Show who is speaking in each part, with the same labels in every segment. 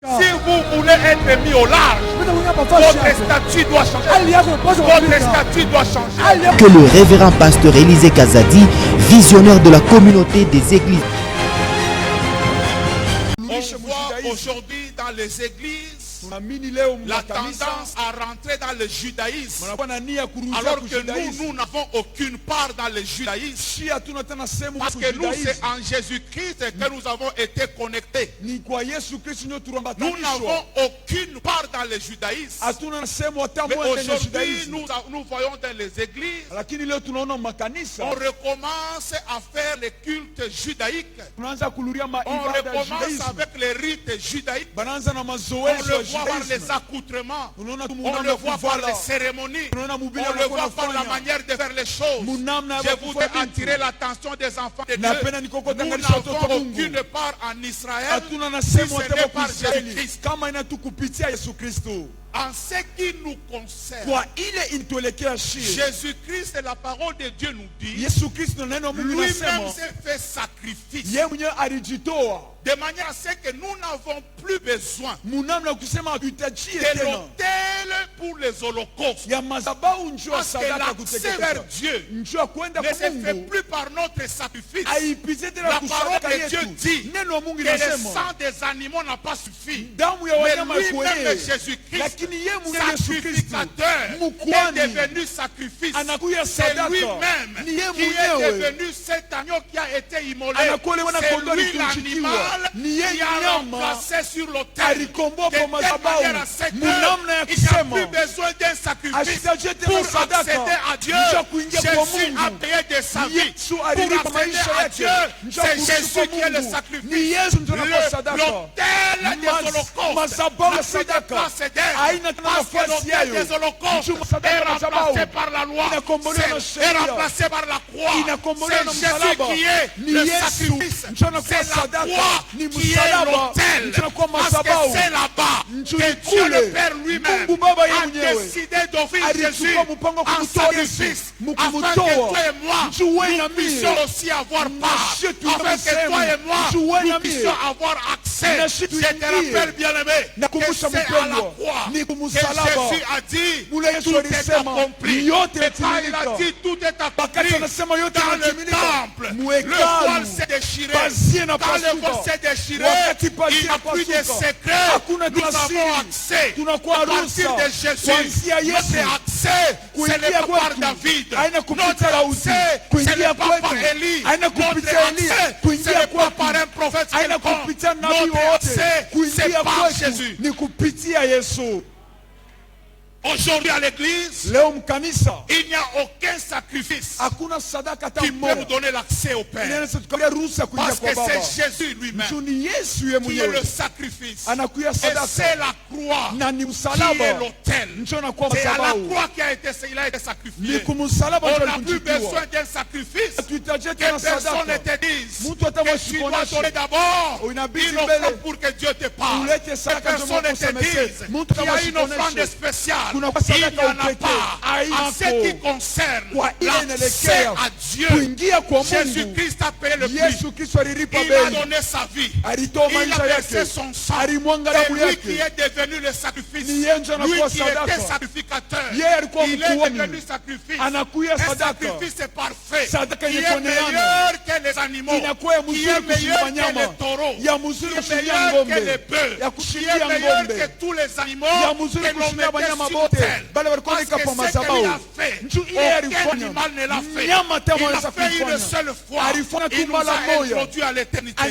Speaker 1: Si vous voulez être mis au large, votre statut doit changer. Votre statut doit changer.
Speaker 2: Que le révérend pasteur Élisée Kazadi, visionnaire de la communauté des églises.
Speaker 1: On voit aujourd'hui dans les églises la tendance à rentrer dans le judaïsme, alors que nous n'avons aucune part dans le judaïsme, parce que nous c'est en Jésus-Christ que nous avons été connectés. Nous n'avons aucune part dans le judaïsme. Mais aujourd'hui nous voyons dans les églises, on recommence à faire les cultes judaïques, on recommence avec les rites judaïques, on le voit par les accoutrements, on le voit par les cérémonies, on le voit par la manière de faire les choses. Je voudrais attirer l'attention des enfants de Dieu. Nous n'avons aucune part en Israël si ce n'est par Jésus-Christ. En ce qui nous concerne, Jésus-Christ, la parole de Dieu nous dit, lui-même s'est fait sacrifice, de manière à ce que nous n'avons plus besoin de l'autel pour les holocaustes. Parce que l'accès vers Dieu ne se fait plus par notre sacrifice. La parole de Dieu dit que le sang des animaux n'a pas suffi. Mais lui-même, Jésus-Christ, sacrificateur, qui est devenu sacrifice, c'est lui-même qui est devenu cet agneau qui a été immolé. C'est lui l'animal qui a remplacé sur l'autel. De telle manière à ce qu'il n'y a plus besoin d'un sacrifice pour accéder à Dieu. Jésus a payé de sa vie pour accéder à Dieu. C'est Jésus qui est le sacrifice. L'autel des holocaustes n'a plus de place d'aide, parce que l'autel des holocaustes est remplacé par la loi, est remplacé par la croix. C'est Jésus qui est le sacrifice. C'est la croix qui est l'autel, parce que c'est là-bas que Dieu le Père lui-même a décidé d'offrir Jésus en sacrifice, afin que toi et moi nous puissions aussi avoir part, afin que toi et moi nous puissions avoir accès. Je te rappelle, bien-aimé, que c'est à la croix que Jésus a dit tout est accompli. Et quand il a dit tout est accompli, dans le temple, le voile s'est déchiré. Quand le voile s'est déchiré, il n'y a plus de secret. Nous avons accès. À partir de Jésus, notre accès, ce n'est pas par David. Notre accès, ce n'est pas par Élie. Notre accès, ce n'est pas par un prophète quelconque. Notre accès, c'est par Jésus. Aujourd'hui à l'église, il n'y a aucun sacrifice qui peut nous donner l'accès au Père. Parce que c'est Jésus lui-même qui est le sacrifice. Et c'est la croix qui est l'autel. C'est à la croix qu'il a été sacrifié. On n'a plus besoin d'un sacrifice. Que personne ne te dise que tu dois donner d'abord une offrande pour que Dieu te parle. Que personne ne te dise qu'il y a une offrande spéciale. Il n'y en a pas. En ce qui concerne l'accès à Dieu, Jésus-Christ a payé le prix. Il a donné sa vie. Il a versé son sang. C'est lui qui est devenu le sacrifice. Lui qui était sacrificateur. Il est devenu sacrifice. Un sacrifice parfait. Qui est meilleur que les animaux. Qui est meilleur que les taureaux. Qui est meilleur que les bœufs. Qui est meilleur que tous les animaux que l'on mettait sur terre. Parce que ce qu'il a fait, aucun animal ne l'a fait. Il a fait une seule fois. Il nous a introduit à l'éternité.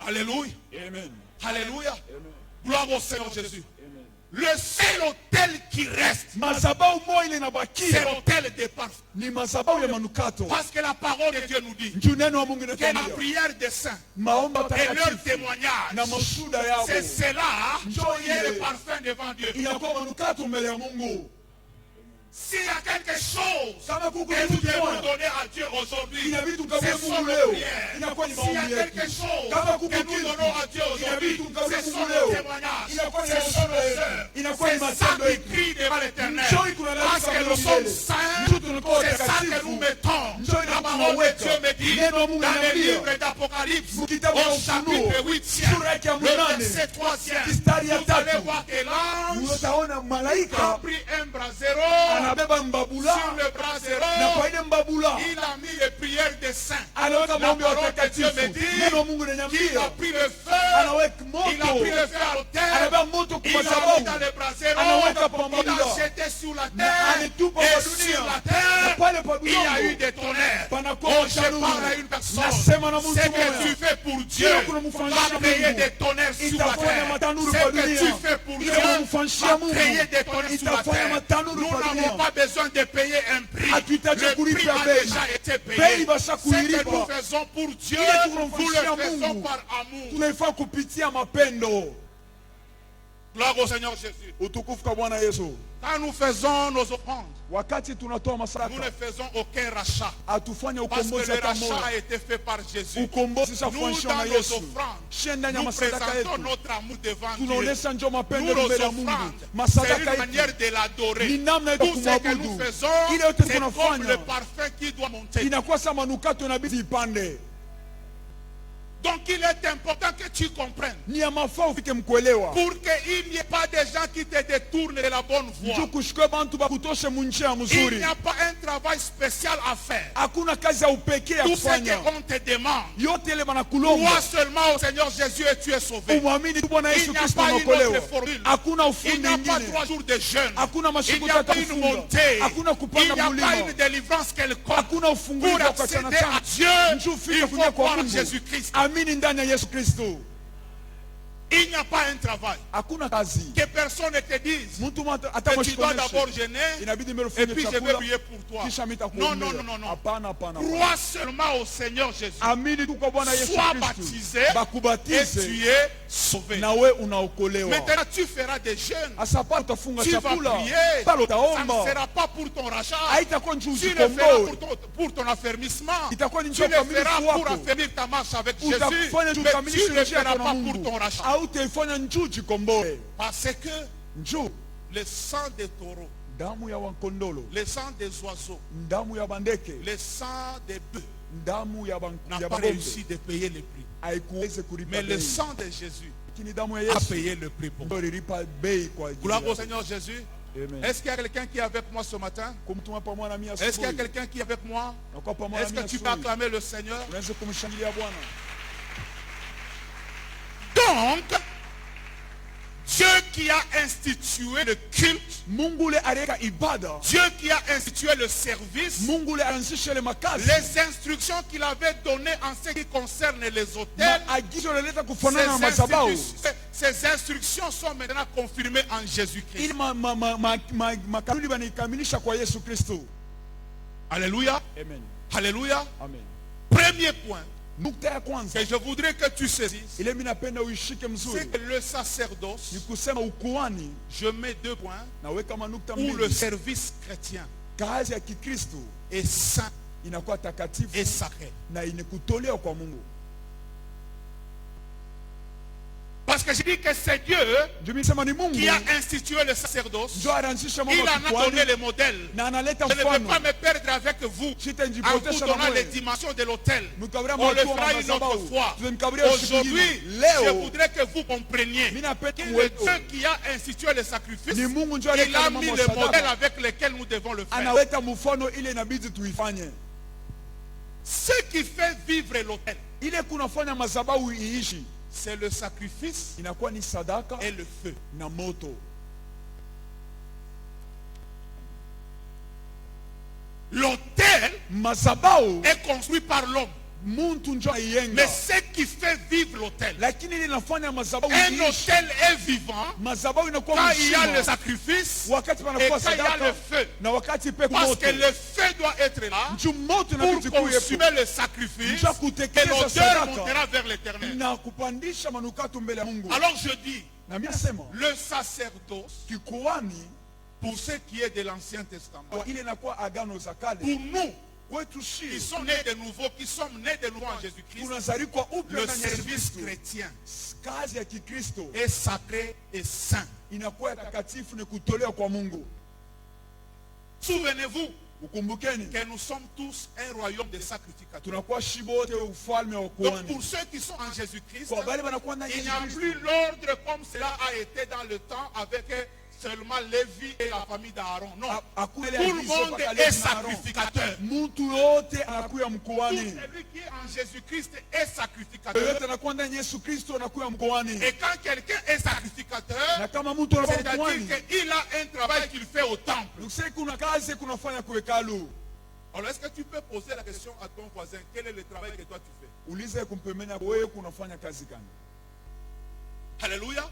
Speaker 1: Alléluia. Alléluia. Gloire au Seigneur Jésus. Le seul autel qui reste, c'est l'autel des parfums. Parce que la parole de Dieu nous dit que la prière des saints et leur témoignage, c'est cela qui est le parfum devant Dieu. S'il y a quelque chose que nous devons donner à Dieu aujourd'hui, c'est son prière. S'il y a quelque chose que nous donnons à Dieu aujourd'hui, c'est son témoignage, c'est son œuvre. C'est ça qui crie devant l'Éternel. Parce que nous sommes saints, c'est ça que nous mettons. La parole de Dieu me dit dans le livre d'Apocalypse, au chapitre 8, le verset 3e, vous allez voir que l'ange a pris un brasero, sur le brasero, il a mis les prières des saints. La parole de Dieu me dit qu'il a pris le feu, il a pris le feu à l'autel, il a mis dans le brasero, il a jeté sur la terre, et sur la terre, il y a eu des tonnerres. Oh, je parle à une personne. Ce que tu fais pour Dieu va créer des tonnerres sur la terre. Ce que tu fais pour Dieu va créer des tonnerres sur la terre. Nous n'avons pas besoin de payer un prix. Le prix a déjà été payé. Ce que nous faisons pour Dieu, nous le faisons par amour. Gloire au Seigneur Jésus. Quand nous faisons nos offrandes, nous ne faisons aucun rachat. Parce que le rachat a été fait par Jésus. Nous, dans nos offrandes, nous présentons notre amour devant Dieu. Nous, nos offrandes, c'est une manière de l'adorer. Tout ce que nous faisons, c'est comme le parfum qui doit monter. Donc il est important que tu comprennes. Pour qu'il n'y ait pas de gens qui te détournent de la bonne voie. Il n'y a pas un travail spécial à faire. Tout ce qu'on te demande, crois seulement au Seigneur Jésus et tu es sauvé. Il n'y a pas une autre formule. Il n'y a pas 3 jours de jeûne. Il n'y a pas une montée. Il n'y a pas une délivrance quelconque. Pour accéder à Dieu, il faut croire en Jésus-Christ. Il n'y a pas un travail. Que personne ne te dise que tu dois d'abord jeûner et puis je vais prier pour toi. Non, non, non, non. Crois seulement au Seigneur Jésus. Sois baptisé et tu es sauvé. Maintenant tu feras des jeûnes. Tu vas prier. Ça ne sera pas pour ton rachat. Tu le feras pour ton affermissement. Tu le feras pour affermir ta marche avec Jésus. Mais tu ne le feras pas pour ton rachat. Parce que le sang des taureaux, le sang des oiseaux, le sang des bœufs n'a pas réussi de payer le prix. Mais le sang de Jésus a payé le prix pour moi. Gloire au Seigneur Jésus. Est-ce qu'il y a quelqu'un qui est avec moi ce matin? Est-ce qu'il y a quelqu'un qui est avec moi? Est-ce que tu peux acclamer le Seigneur? Donc, Dieu qui a institué le culte, Dieu qui a institué le service, les instructions qu'il avait données en ce qui concerne les autels, ces instructions sont maintenant confirmées en Jésus-Christ. Alléluia. Amen. Alléluia. Amen. Premier point que je voudrais que tu saisisses, c'est que le sacerdoce, je mets 2 points, où le service chrétien est saint et sacré. Parce que je dis que c'est Dieu qui a institué le sacerdoce. Il en a donné le modèle. Je ne vais pas me perdre avec vous en vous donnant les dimensions de l'autel. On le fera une autre fois. Aujourd'hui, je voudrais que vous compreniez que le Dieu qui a institué le sacrifice, il a mis le modèle avec lequel nous devons le faire. Ce qui fait vivre l'autel, c'est le sacrifice et le feu. L'autel est construit par l'homme. Mais ce qui fait vivre l'autel, un autel est vivant quand il y a le sacrifice et quand il y a le feu. Parce que le feu doit être là pour consumer le sacrifice et l'odeur montera vers l'éternel. Alors je dis, le sacerdoce, pour ce qui est de l'Ancien Testament, pour nous qui sont nés de nouveau, qui sommes nés de nouveau en Jésus-Christ, le service chrétien est sacré et saint. Souvenez-vous, que nous sommes tous un royaume de sacrificateurs. Donc pour ceux qui sont en Jésus-Christ, il n'y a plus l'ordre comme cela a été dans le temps avec seulement Lévi et la famille d'Aaron. Non, tout le monde est sacrificateur. Tout celui qui est en Jésus-Christ est sacrificateur. Et quand quelqu'un est sacrificateur, c'est-à-dire qu'il a un travail qu'il fait au temple. Alors est-ce que tu peux poser la question à ton voisin, quel est le travail que toi tu fais? Alléluia.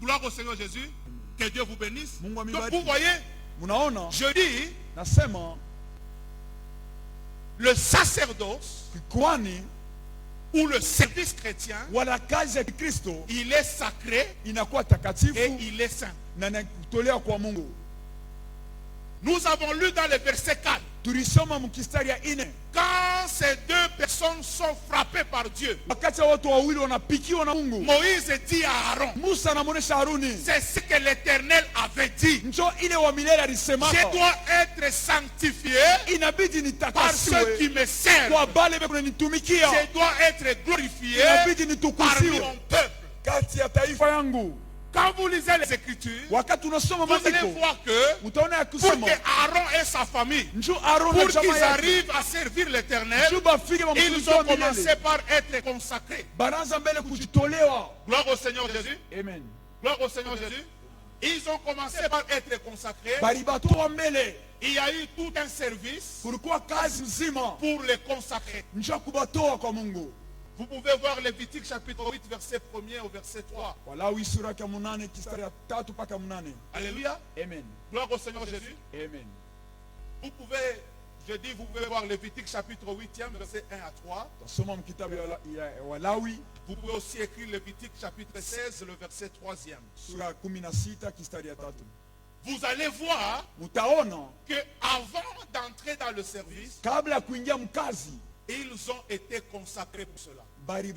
Speaker 1: Gloire au Seigneur Jésus. Que Dieu vous bénisse. Donc vous voyez, je dis, le sacerdoce ou le service chrétien, il est sacré et il est saint. Nous avons lu dans le verset 4. Quand ces deux personnes sont frappées par Dieu, Moïse dit à Aaron, c'est ce que l'Éternel avait dit. Je dois être sanctifié par ceux qui me servent. Je dois être glorifié parmi mon peuple. Quand vous lisez les Écritures, vous allez voir que pour que Aaron et sa famille, pour qu'ils arrivent à servir l'Éternel, ils ont commencé par être consacrés. Gloire au Seigneur Jésus. Amen. Gloire au Seigneur Jésus. Ils ont commencé par être consacrés. Il y a eu tout un service pour les consacrer. Vous pouvez voir Lévitique chapitre 8 verset 1er au verset 3. Alléluia. Amen. Gloire au Seigneur Jésus. Amen. Vous pouvez voir Lévitique chapitre 8e verset 1 à 3. Vous pouvez aussi écrire Lévitique chapitre 16 le verset 3e. Vous allez voir que avant d'entrer dans le service, ils ont été consacrés pour cela. Et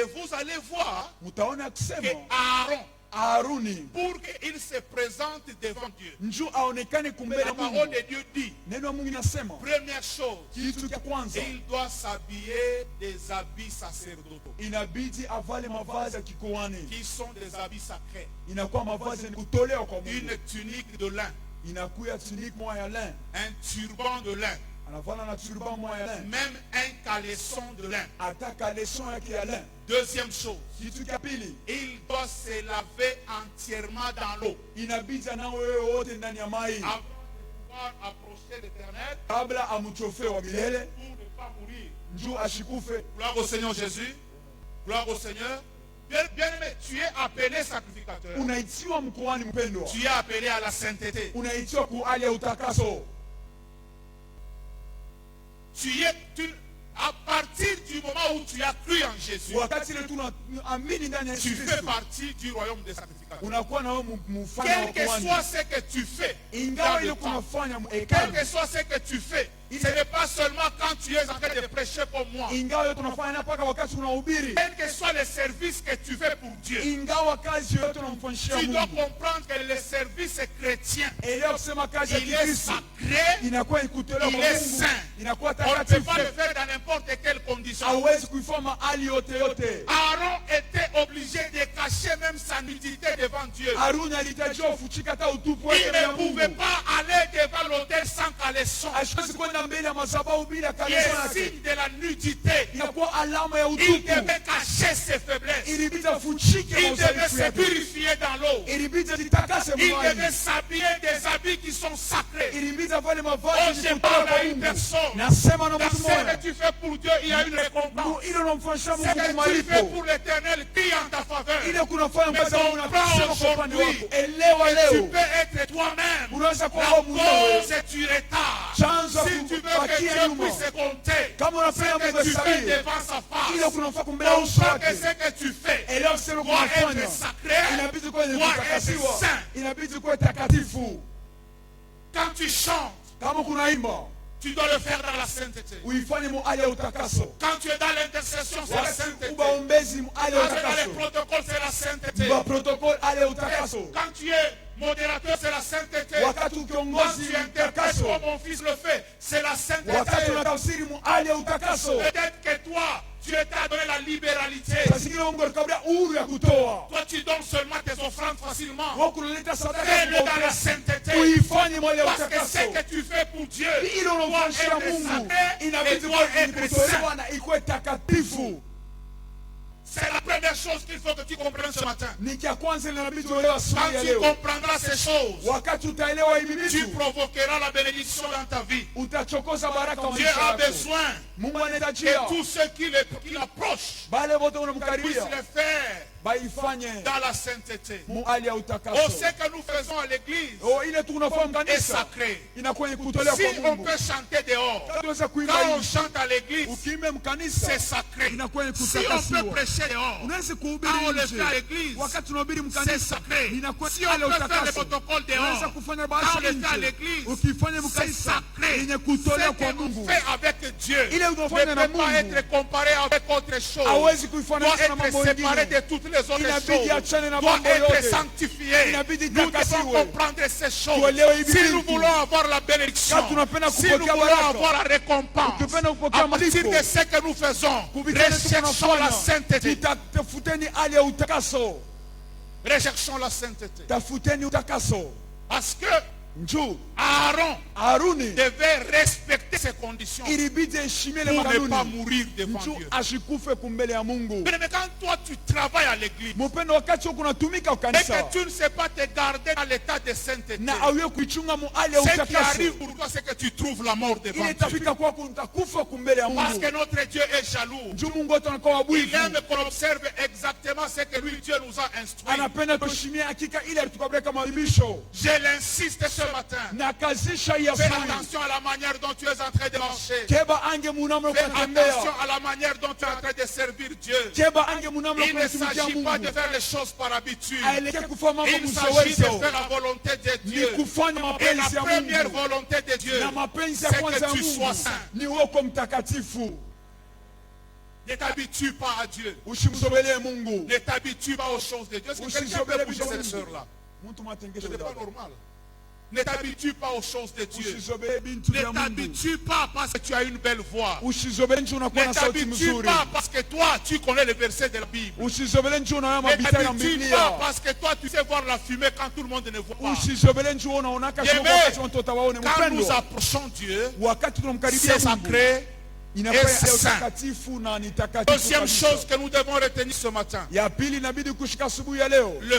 Speaker 1: vous allez voir que Aaron, pour qu'il se présente devant Dieu, la parole de Dieu dit, première chose, il doit s'habiller des habits sacerdotaux, qui sont des habits sacrés, une tunique de lin, un turban de lin, même un caleçon de lin. Deuxième chose, il doit se laver entièrement dans l'eau avant de pouvoir approcher l'Éternel pour ne pas mourir. Gloire au Seigneur Jésus. Gloire au Seigneur. Bien-aimé, tu es appelé sacrificateur. Tu es appelé à la sainteté. À partir du moment où tu as cru en Jésus, tu fais partie du royaume des sacrificateurs. Quel que soit ce que tu fais, quel que soit ce que tu fais, ce n'est pas seulement quand tu es en train de prêcher comme moi. Quel que soit le service que tu fais pour Dieu, tu dois comprendre que le service chrétien, il est sacré, il est saint. On ne peut pas le faire dans n'importe quelle condition. Aaron était obligé de cacher même sa nudité devant Dieu. Il ne pouvait pas aller devant l'autel sans caleçon. Il est signe de la nudité. Il devait cacher ses faiblesses. Il devait se purifier dans l'eau. Il devait s'habiller des habits qui sont sacrés. Oh, je parle à une personne. Dans ce que tu fais pour Dieu, il y a une récompense. Ce que tu fais pour l'Éternel crie en ta faveur. Mais ton plan aujourd'hui, tu peux être toi-même. La cause est du retard. Si tu veux que Dieu puisse compter ce que tu fais devant sa face, comprends que ce que tu fais doit être sacré, doit être saint. Quand tu chantes, tu dois le faire dans la sainteté. Quand tu es dans l'intercession, c'est la sainteté. Quand tu es dans les protocoles, c'est la sainteté. Quand tu es modérateur, c'est la sainteté. Quand tu interprètes comme mon fils le fait, c'est la sainteté. Peut-être que toi, Dieu t'a donné la libéralité. Toi, tu donnes seulement tes offrandes facilement. Fais-le dans la sainteté. Parce que ce que tu fais pour Dieu doit être sacré et doit être saint. C'est la première chose qu'il faut que tu comprennes ce matin. Quand tu comprendras ces choses, tu provoqueras la bénédiction dans ta vie. Dieu a besoin que tous ceux qui l'approchent puissent le faire dans la sainteté. Ce que nous faisons à l'église est sacré. Si on peut chanter dehors, quand on chante à l'église, c'est sacré. Si on peut prêcher dehors, quand on le fait à l'église, c'est sacré. Si on peut faire le protocole dehors, quand on le fait à l'église, c'est sacré. Ce que nous fait avec Dieu ne peut pas être comparé avec autre chose. Doit être séparé de toutes les autres choses. Doit être sanctifié. Nous devons comprendre ces choses. Si nous voulons avoir la bénédiction, si nous voulons avoir la récompense, à partir de ce que nous faisons, recherchons la sainteté. Recherchons la sainteté. Parce que Aaron devait respecter ces conditions pour ne pas mourir devant Dieu. Mais quand toi tu travailles à l'église et que tu ne sais pas te garder dans l'état de sainteté, ce qui arrive pour toi, c'est que tu trouves la mort devant Dieu. Parce que notre Dieu est jaloux. Il aime qu'on observe exactement ce que lui, Dieu nous a instruit. Je l'insiste ce matin. Fais attention à la manière dont tu es en train de marcher. Fais attention à la manière dont tu es en train de servir Dieu. Il ne s'agit pas de faire les choses par habitude. Il s'agit de faire la volonté de Dieu. Et la première volonté de Dieu, c'est que tu sois saint. Ne t'habitue pas à Dieu. Ne t'habitue pas aux choses de Dieu. Est-ce que quelqu'un peut bouger cette sœur-là? Ce n'est pas normal. Ne t'habitue pas aux choses de Dieu. Ne t'habitue pas parce que tu as une belle voix. Ne t'habitue pas parce que toi, tu connais les versets de la Bible. Ne t'habitue pas parce que toi, tu sais voir la fumée quand tout le monde ne voit pas. Quand nous approchons Dieu, c'est sacré et saint. Deuxième chose que nous devons retenir ce matin, le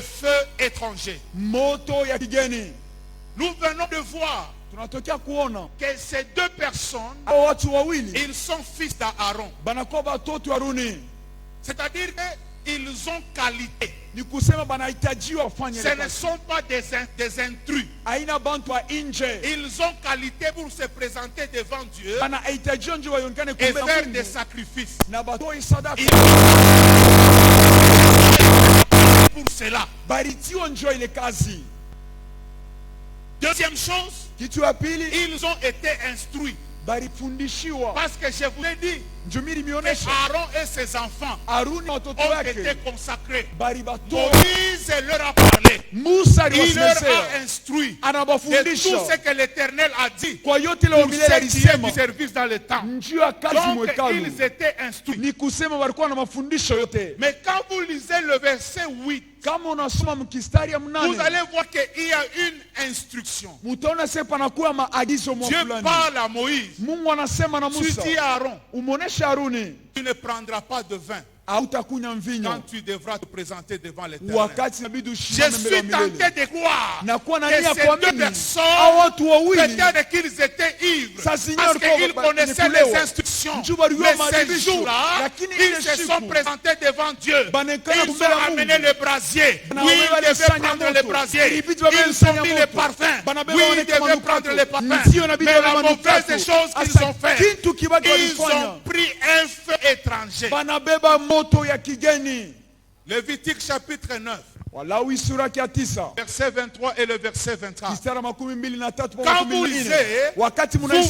Speaker 1: feu étranger. Nous venons de voir que ces deux personnes, ils sont fils d'Aaron. C'est-à-dire qu'ils ont qualité. Ce ne sont pas des intrus. Ils ont qualité pour se présenter devant Dieu et faire des sacrifices. Pour cela. Deuxième chose, ils ont été instruits. Parce que je vous l'ai dit, Aaron et ses enfants ont été consacrés. Moïse leur a parlé. Il leur a instruit de tout ce que l'Éternel a dit pour ceux qui aiment du service dans le temps. Donc ils étaient instruits. Mais quand vous lisez le verset 8, vous allez voir qu'il y a une instruction. Dieu parle à Moïse. Tu dis à Aaron, tu ne prendras pas de vin quand tu devras te présenter devant l'Éternel. Je suis tenté de croire que ces deux personnes, peut-être qu'ils étaient ivres parce qu'ils connaissaient les instructions. Mais ces jours-là, ils se sont présentés devant Dieu. Ils ont amené le brasier. Oui, ils devaient prendre le brasier. Ils ont mis le parfum. Oui, ils devaient prendre le parfum. Mais la mauvaise chose qu'ils ont fait, ils ont pris un feu étranger. Lévitique chapitre 9. Verset 23 et le verset 24.
Speaker 3: Quand
Speaker 1: vous lisez, vous voyez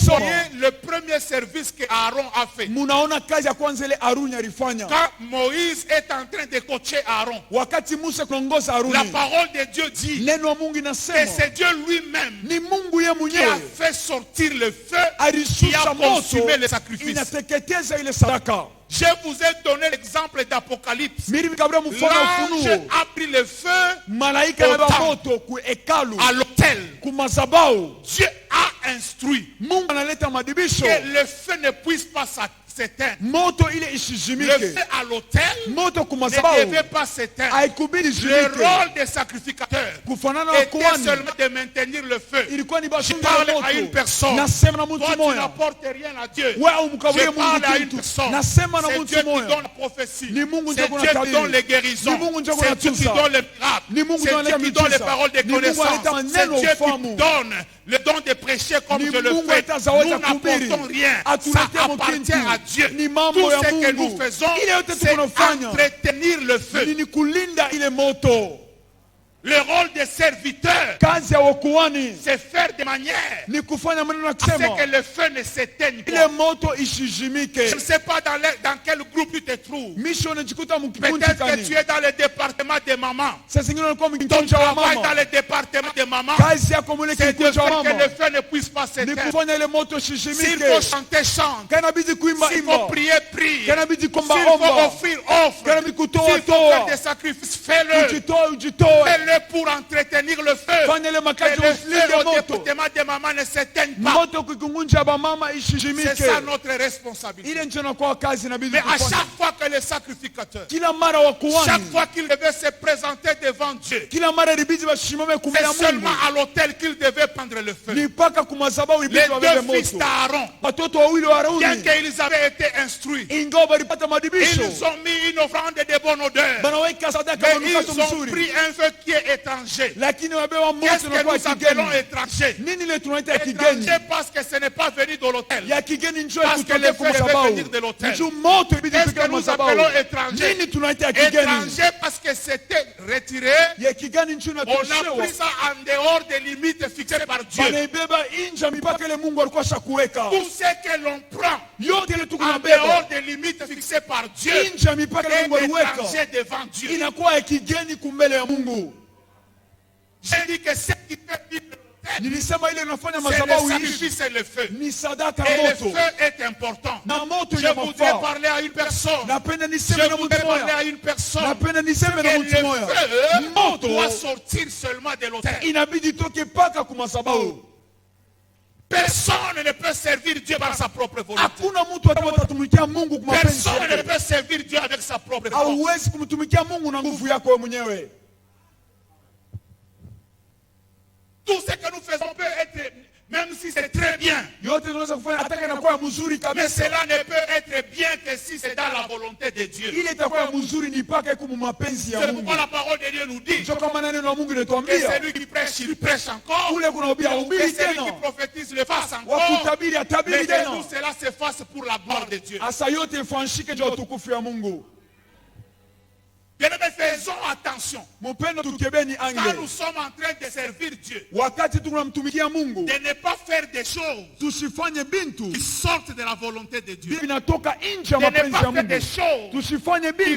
Speaker 1: le premier service que Aaron a fait. Quand Moïse est en train de coacher Aaron, la parole de Dieu dit que c'est Dieu lui-même qui a fait sortir le feu qui a consumé le sacrifice. Je vous ai donné l'exemple d'Apocalypse. L'ange a pris le feu à l'autel. Dieu a instruit que le feu ne puisse pas s'éteindre. Le feu à l'autel ne devait pas s'éteindre. Le rôle des sacrificateurs était seulement de maintenir le feu. Je parle à une personne. Toi, tu n'apportes rien à Dieu. Je parle à une personne. C'est Dieu qui donne la prophétie. C'est Dieu qui donne les guérisons. C'est Dieu qui donne les miracles. C'est Dieu qui donne les paroles de connaissance. C'est Dieu qui donne le don de prêcher comme je le fais. Nous n'apportons rien. Ça appartient à Dieu. Tout ce que nous faisons, c'est entretenir le feu. Le rôle des serviteurs, c'est faire de manière à ce que le feu ne s'éteigne pas. Je ne sais pas dans quel groupe tu te trouves. Peut-être que tu es dans le département de maman. Ton travail dans le département de maman, c'est de faire que le feu ne puisse pas s'éteindre. S'il faut chanter, chante. S'il faut prier, prie. S'il faut offrir, offre. S'il faut faire des sacrifices, fais-le. Fais-le pour entretenir le feu. Que le feu au département de maman ne s'éteigne pas. C'est ça notre responsabilité. Mais à chaque fois que le sacrificateur, chaque fois qu'il devait se présenter devant Dieu, c'est seulement à l'autel qu'il devait prendre le feu. Les deux fils d'Aaron, bien qu'ils avaient été instruits, ils ont mis une offrande de bonne odeur. Mais ils ont pris un feu qui est étranger. Qu'est-ce que nous appelons étranger? Étranger parce que ce n'est pas venu de l'autel. Parce que le feu devait venir de l'autel. Qu'est-ce que nous appelons étranger? Étranger parce que c'était retiré. On a pris ça en dehors des limites fixées par Dieu. Tout ce que l'on prend en dehors des limites fixées par Dieu est étranger devant Dieu. J'ai dit que ce qui fait vivre le c'est le sacrifice et le feu. Et le feu est important. Je voudrais parler à une personne. Je voudrais parler à une personne. Que le feu doit sortir seulement de l'autel. Personne ne peut servir Dieu par sa propre volonté. Personne ne peut servir Dieu avec sa propre force. Tout ce que nous faisons peut être, même si c'est très bien, mais cela ne peut être bien que si c'est dans la volonté de Dieu. C'est pourquoi la parole de Dieu nous dit que celui qui prêche, il prêche encore, que celui qui prophétise le fasse encore, mais que tout cela se fasse pour la gloire de Dieu. Bien aimés, faisons attention. Quand nous sommes en train de servir Dieu, de ne pas faire des choses qui sortent de la volonté de Dieu. De ne pas faire des choses qui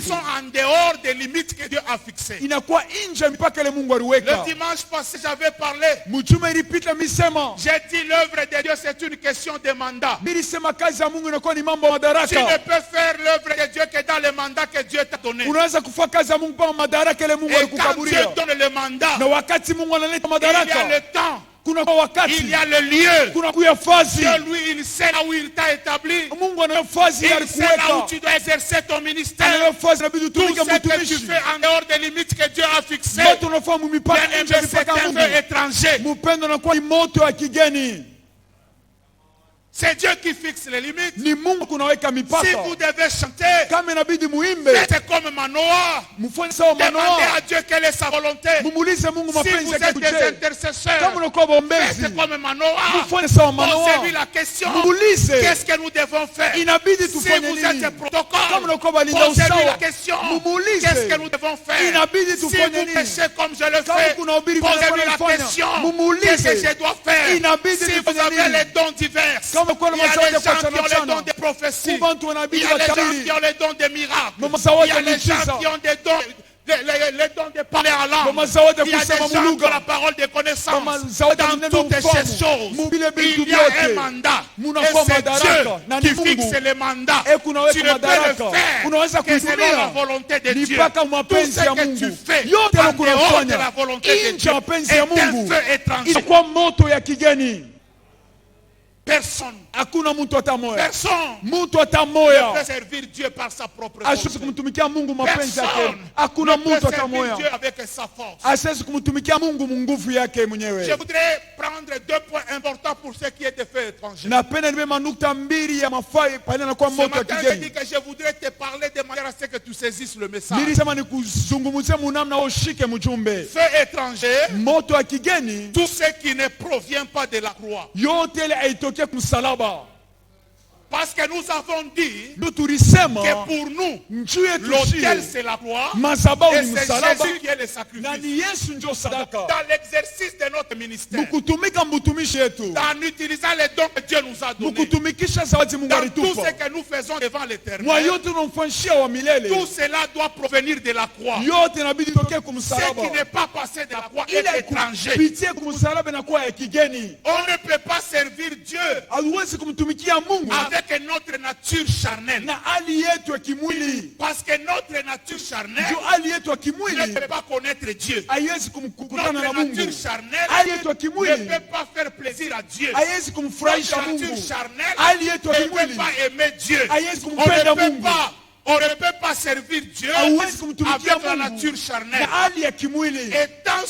Speaker 1: sont en dehors des limites que Dieu a fixées. Le dimanche passé, j'avais parlé. J'ai dit l'œuvre de Dieu, c'est une question de mandat. Tu ne peux faire l'œuvre de Dieu que dans le mandat que Dieu t'a donné. Et quand Dieu donne le mandat, il y a le temps, il y a le lieu. Dieu, lui, il sait là où il t'a établi. Il sait là où tu dois exercer ton ministère. Tout ce que tu fais en dehors des limites que Dieu a fixées, c'est un feu étranger. C'est Dieu qui fixe les limites.
Speaker 3: Ni Mungu kunaweka mipaka.
Speaker 1: Si vous devez chanter,
Speaker 3: kama inabidi muimbe,
Speaker 1: faites comme Manoah.
Speaker 3: Mufanye sawa
Speaker 1: Demandez
Speaker 3: Manoa.
Speaker 1: à Dieu quelle est sa volonté.
Speaker 3: Mumuulize Mungu
Speaker 1: Si
Speaker 3: mapenzi
Speaker 1: vous
Speaker 3: yake
Speaker 1: êtes des
Speaker 3: kuche.
Speaker 1: intercesseurs,
Speaker 3: Kama unakuwa bombezi,
Speaker 1: faites comme Manoah.
Speaker 3: mufanye sawa Manoa.
Speaker 1: Posez-lui la question.
Speaker 3: Mumuulize,
Speaker 1: Qu'est-ce que nous devons faire?
Speaker 3: inabidi
Speaker 1: Si
Speaker 3: tufanye
Speaker 1: vous
Speaker 3: nini?
Speaker 1: êtes protocole,
Speaker 3: Kama unakuwa balinda
Speaker 1: posez-lui la
Speaker 3: usawa,
Speaker 1: question.
Speaker 3: mumuulize,
Speaker 1: Qu'est-ce que nous devons faire?
Speaker 3: inabidi
Speaker 1: Si
Speaker 3: tufanye
Speaker 1: vous
Speaker 3: nini?
Speaker 1: péchez comme je le
Speaker 3: Kama
Speaker 1: fais,
Speaker 3: kunahubiri vile
Speaker 1: posez-lui la
Speaker 3: nafanya,
Speaker 1: question.
Speaker 3: mumuulize,
Speaker 1: Qu'est-ce que je dois faire?
Speaker 3: inabidi
Speaker 1: Si vous
Speaker 3: tufanye
Speaker 1: avez
Speaker 3: nini?
Speaker 1: les dons divers,
Speaker 3: Kama kuna
Speaker 1: il y a
Speaker 3: mazao
Speaker 1: les
Speaker 3: ya
Speaker 1: gens qui ont
Speaker 3: kuachana
Speaker 1: les
Speaker 3: chana.
Speaker 1: dons de prophétie.
Speaker 3: Kuba mtu
Speaker 1: Il
Speaker 3: anabidi
Speaker 1: y a les gens
Speaker 3: watabiri.
Speaker 1: qui ont les dons des miracles.
Speaker 3: Mama zawadi
Speaker 1: Il y a les
Speaker 3: miujiza.
Speaker 1: gens qui ont des dons, les dons de parler en langue.
Speaker 3: Mama zawadi
Speaker 1: Il y a des
Speaker 3: kusema
Speaker 1: gens qui
Speaker 3: mulugha.
Speaker 1: ont la parole de connaissance.
Speaker 3: Mama zawadi
Speaker 1: Dans
Speaker 3: neno
Speaker 1: toutes
Speaker 3: ufahamu.
Speaker 1: ces choses,
Speaker 3: Mubile vitu
Speaker 1: il y a
Speaker 3: vyote.
Speaker 1: un mandat.
Speaker 3: Munakuwa
Speaker 1: Et c'est
Speaker 3: madaraka. Na
Speaker 1: Dieu
Speaker 3: ni
Speaker 1: qui
Speaker 3: Mungu.
Speaker 1: fixe les mandats.
Speaker 3: E kunaweka
Speaker 1: Tu ne peux
Speaker 3: madaraka.
Speaker 1: le faire
Speaker 3: Unaweza
Speaker 1: que selon
Speaker 3: kuitumia.
Speaker 1: la volonté de
Speaker 3: Ni
Speaker 1: Dieu.
Speaker 3: mpaka
Speaker 1: Tout
Speaker 3: mapenzi
Speaker 1: ce
Speaker 3: ya
Speaker 1: que
Speaker 3: Mungu.
Speaker 1: tu fais
Speaker 3: Yote
Speaker 1: en dehors de
Speaker 3: unafanya
Speaker 1: la volonté de
Speaker 3: nje
Speaker 1: Dieu
Speaker 3: ya mapenzi
Speaker 1: est
Speaker 3: ya
Speaker 1: un
Speaker 3: Mungu.
Speaker 1: feu étranger.
Speaker 3: Inakuwa moto ya kigeni.
Speaker 1: Personne,
Speaker 3: Hakuna mtu hata moya.
Speaker 1: personne
Speaker 3: Mtu hata
Speaker 1: ne
Speaker 3: moya
Speaker 1: peut servir Dieu par sa propre
Speaker 3: asiwezi
Speaker 1: volonté.
Speaker 3: kumtumikia Mungu mapenzi yake.
Speaker 1: Personne
Speaker 3: Hakuna
Speaker 1: ne peut
Speaker 3: mtu hata
Speaker 1: servir
Speaker 3: moya
Speaker 1: Dieu avec sa force.
Speaker 3: asiwezi kumtumikia Mungu nguvu yake
Speaker 1: Je
Speaker 3: mwenyewe.
Speaker 1: voudrais prendre deux points importants pour ce qui est des feux étrangers.
Speaker 3: Napenda niwe manukta mbili ya mafai pale na kwa
Speaker 1: Ce
Speaker 3: moto ya
Speaker 1: matin, j'ai dit
Speaker 3: kigeni.
Speaker 1: que je voudrais te parler de manière à ce que tu saisisses le message.
Speaker 3: Nilisema nikuzungumzie munamna ushike mjumbe.
Speaker 1: Feu étranger,
Speaker 3: Moto ya kigeni
Speaker 1: tout ce qui ne provient pas de la croix.
Speaker 3: yote ile haitokee kumsalaba.
Speaker 1: Parce que nous avons dit
Speaker 3: Ndio tulisema
Speaker 1: que pour nous,
Speaker 3: njuu yetu
Speaker 1: l'autel
Speaker 3: shie
Speaker 1: c'est la croix
Speaker 3: madhabahu
Speaker 1: et
Speaker 3: ni
Speaker 1: c'est
Speaker 3: msalaba
Speaker 1: Jésus qui est le
Speaker 3: na
Speaker 1: sacrifice.
Speaker 3: ni Yesu ndio sadaka.
Speaker 1: Dans l'exercice de notre ministère,
Speaker 3: Mukutumika mtumishi yetu,
Speaker 1: en utilisant les dons que Dieu nous a donnés,
Speaker 3: mukutumikisha zawadi Mungu
Speaker 1: dans tout
Speaker 3: alitupa,
Speaker 1: ce que nous faisons devant
Speaker 3: mwa
Speaker 1: l'Éternel,
Speaker 3: yote tunamfanyishia wa milele,
Speaker 1: tout cela doit provenir de la croix.
Speaker 3: yote inabidi tokee
Speaker 1: Ce
Speaker 3: kumsalaba.
Speaker 1: qui n'est pas passé de la croix est
Speaker 3: Ile
Speaker 1: étranger.
Speaker 3: kupitia kumsalaba inakuwa ya kigeni.
Speaker 1: On ne peut pas servir Dieu
Speaker 3: Hauwezi kumtumikia Mungu
Speaker 1: avec notre nature charnelle.
Speaker 3: na hali yetu ya kimwili.
Speaker 1: Parce que notre nature charnelle
Speaker 3: Ndio hali yetu ya
Speaker 1: ne
Speaker 3: kimwili
Speaker 1: peut pas connaître Dieu.
Speaker 3: haiwezi kukutana na
Speaker 1: Notre
Speaker 3: Mungu.
Speaker 1: nature charnelle
Speaker 3: Hali yetu ya
Speaker 1: ne
Speaker 3: kimwili
Speaker 1: peut pas faire plaisir à Dieu.
Speaker 3: haiwezi kumfurahisha
Speaker 1: Notre
Speaker 3: Mungu.
Speaker 1: nature charnelle
Speaker 3: Hali yetu ya
Speaker 1: ne peut
Speaker 3: kimwili
Speaker 1: pas aimer Dieu.
Speaker 3: haiwezi
Speaker 1: On
Speaker 3: kumpenda
Speaker 1: ne peut
Speaker 3: Mungu.
Speaker 1: pas. On ne peut pas servir Dieu
Speaker 3: Hauwezi kumtumikia
Speaker 1: avec la
Speaker 3: Mungu
Speaker 1: nature
Speaker 3: na
Speaker 1: charnelle.
Speaker 3: hali ya kimwili.
Speaker 1: Étant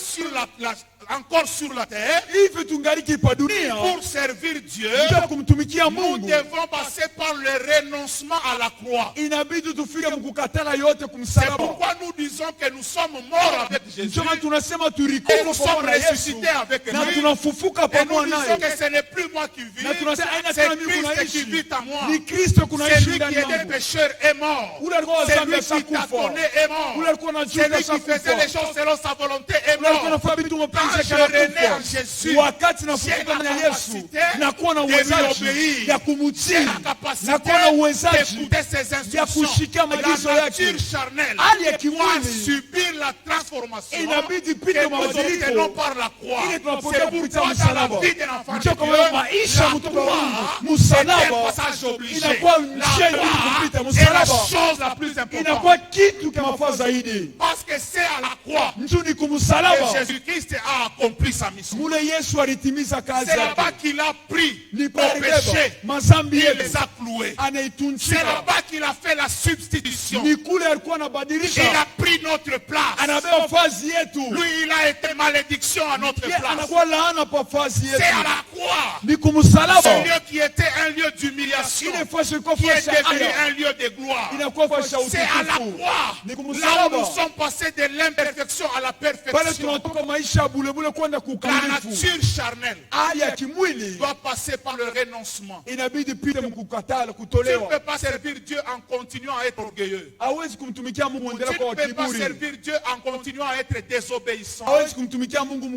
Speaker 1: encore sur la terre,
Speaker 3: Hivi tungaliki pa dunia
Speaker 1: pour servir Dieu,
Speaker 3: ndio kumtumikia
Speaker 1: nous
Speaker 3: Mungu,
Speaker 1: devons passer par le renoncement à la croix.
Speaker 3: inabidi tufike mkukatala yote
Speaker 1: C'est
Speaker 3: kumsalaba.
Speaker 1: pourquoi nous disons que nous sommes morts avec Jésus
Speaker 3: Ndio maana tunasema
Speaker 1: et
Speaker 3: tulikufa
Speaker 1: nous sommes
Speaker 3: pamoja na Yesu
Speaker 1: ressuscités avec
Speaker 3: na
Speaker 1: lui.
Speaker 3: tunafufuka
Speaker 1: Et nous
Speaker 3: pamoja
Speaker 1: disons
Speaker 3: naye.
Speaker 1: que ce n'est plus moi qui vis,
Speaker 3: Na tunasema haina
Speaker 1: c'est
Speaker 3: tena mimi
Speaker 1: Christ qui
Speaker 3: kunaishi,
Speaker 1: vit en moi.
Speaker 3: ni Kristo kunaishi
Speaker 1: Celui
Speaker 3: ndani
Speaker 1: qui était
Speaker 3: yangu.
Speaker 1: pécheur est mort.
Speaker 3: Ule alikuwa
Speaker 1: C'est
Speaker 3: dhambi
Speaker 1: lui qui t'a
Speaker 3: ashakufa.
Speaker 1: donné est mort.
Speaker 3: Ule alikuwa na
Speaker 1: Celui
Speaker 3: juda
Speaker 1: qui faisait
Speaker 3: ashakufa.
Speaker 1: les choses selon sa volonté est
Speaker 3: Ule alikuwa
Speaker 1: mort.
Speaker 3: anafanya vitu mapenzi
Speaker 1: Quand
Speaker 3: yake
Speaker 1: je renais en
Speaker 3: anakufa.
Speaker 1: Jésus,
Speaker 3: Wakati
Speaker 1: j'ai
Speaker 3: nafufuka
Speaker 1: la
Speaker 3: ndani ya Yesu
Speaker 1: capacité
Speaker 3: nakuwa na
Speaker 1: de lui
Speaker 3: uwezaji
Speaker 1: obéir.
Speaker 3: ya kumutii,
Speaker 1: J'ai la capacité
Speaker 3: nakuwa na uwezaji
Speaker 1: d'écouter ses
Speaker 3: ya
Speaker 1: instructions.
Speaker 3: kushikia maagizo
Speaker 1: La
Speaker 3: yake.
Speaker 1: nature charnelle
Speaker 3: Hali ya
Speaker 1: doit
Speaker 3: kimwili
Speaker 1: subir la transformation
Speaker 3: inabidi
Speaker 1: que
Speaker 3: pite
Speaker 1: nous
Speaker 3: mabadiliko
Speaker 1: obtenons par la croix.
Speaker 3: ili tunapokea
Speaker 1: C'est
Speaker 3: kupitia
Speaker 1: pourquoi dans
Speaker 3: msalaba.
Speaker 1: la vie d'un enfant de
Speaker 3: Ndio kwa maana maisha ya
Speaker 1: Dieu,
Speaker 3: mtoto wa
Speaker 1: la
Speaker 3: Mungu,
Speaker 1: croix
Speaker 3: msalaba
Speaker 1: est un passage obligé.
Speaker 3: inakuwa
Speaker 1: La
Speaker 3: njia ili kupita.
Speaker 1: croix est la
Speaker 3: Msalaba
Speaker 1: chose la plus importante.
Speaker 3: inakuwa kitu kinafaa zaidi.
Speaker 1: Parce que c'est à la croix
Speaker 3: Njoo ni
Speaker 1: que
Speaker 3: kumsalaba
Speaker 1: Jésus-Christ a accompli sa mission.
Speaker 3: mule Yesu alitimiza kazi
Speaker 1: C'est là-bas
Speaker 3: yake.
Speaker 1: qu'il a pris
Speaker 3: Ni
Speaker 1: nos
Speaker 3: pale beba
Speaker 1: péchés.
Speaker 3: mazambi
Speaker 1: Il
Speaker 3: yetu
Speaker 1: les a cloués. C'est
Speaker 3: anaitunzika.
Speaker 1: là-bas qu'il a fait la substitution.
Speaker 3: Ni kule alikuwa
Speaker 1: Il
Speaker 3: anabadilisha,
Speaker 1: a pris notre place.
Speaker 3: anabeba fazi yetu.
Speaker 1: Lui, il a été malédiction à notre
Speaker 3: Yeye
Speaker 1: place.
Speaker 3: anakuwa laana pa fazi
Speaker 1: C'est à
Speaker 3: yetu.
Speaker 1: la croix.
Speaker 3: Ni kumsalaba.
Speaker 1: Ce lieu qui était un lieu d'humiliation,
Speaker 3: Ile fasi ilikuwa
Speaker 1: qui est
Speaker 3: fasi ya
Speaker 1: devenu
Speaker 3: aya.
Speaker 1: un lieu de gloire.
Speaker 3: Inakuwa fasi ya
Speaker 1: C'est à la
Speaker 3: utukufu.
Speaker 1: croix.
Speaker 3: Ni
Speaker 1: Là où
Speaker 3: kumsalaba.
Speaker 1: nous sommes passés de l'imperfection à la
Speaker 3: Pale
Speaker 1: perfection.
Speaker 3: tunatoka maisha ya bulebule kwenda
Speaker 1: La
Speaker 3: kukamilifu.
Speaker 1: nature charnelle
Speaker 3: Hali ya kimwili
Speaker 1: doit passer par le renoncement.
Speaker 3: inabidi pite mkukatala,
Speaker 1: Tu ne
Speaker 3: kutolewa.
Speaker 1: peux pas servir Dieu en continuant à être orgueilleux.
Speaker 3: Hawezi kumtumikia Mungu
Speaker 1: Tu
Speaker 3: endelea
Speaker 1: ne
Speaker 3: kwa
Speaker 1: peux pas
Speaker 3: kiburi.
Speaker 1: servir Dieu en continuant à être désobéissant.
Speaker 3: Hawezi kumtumikia Mungu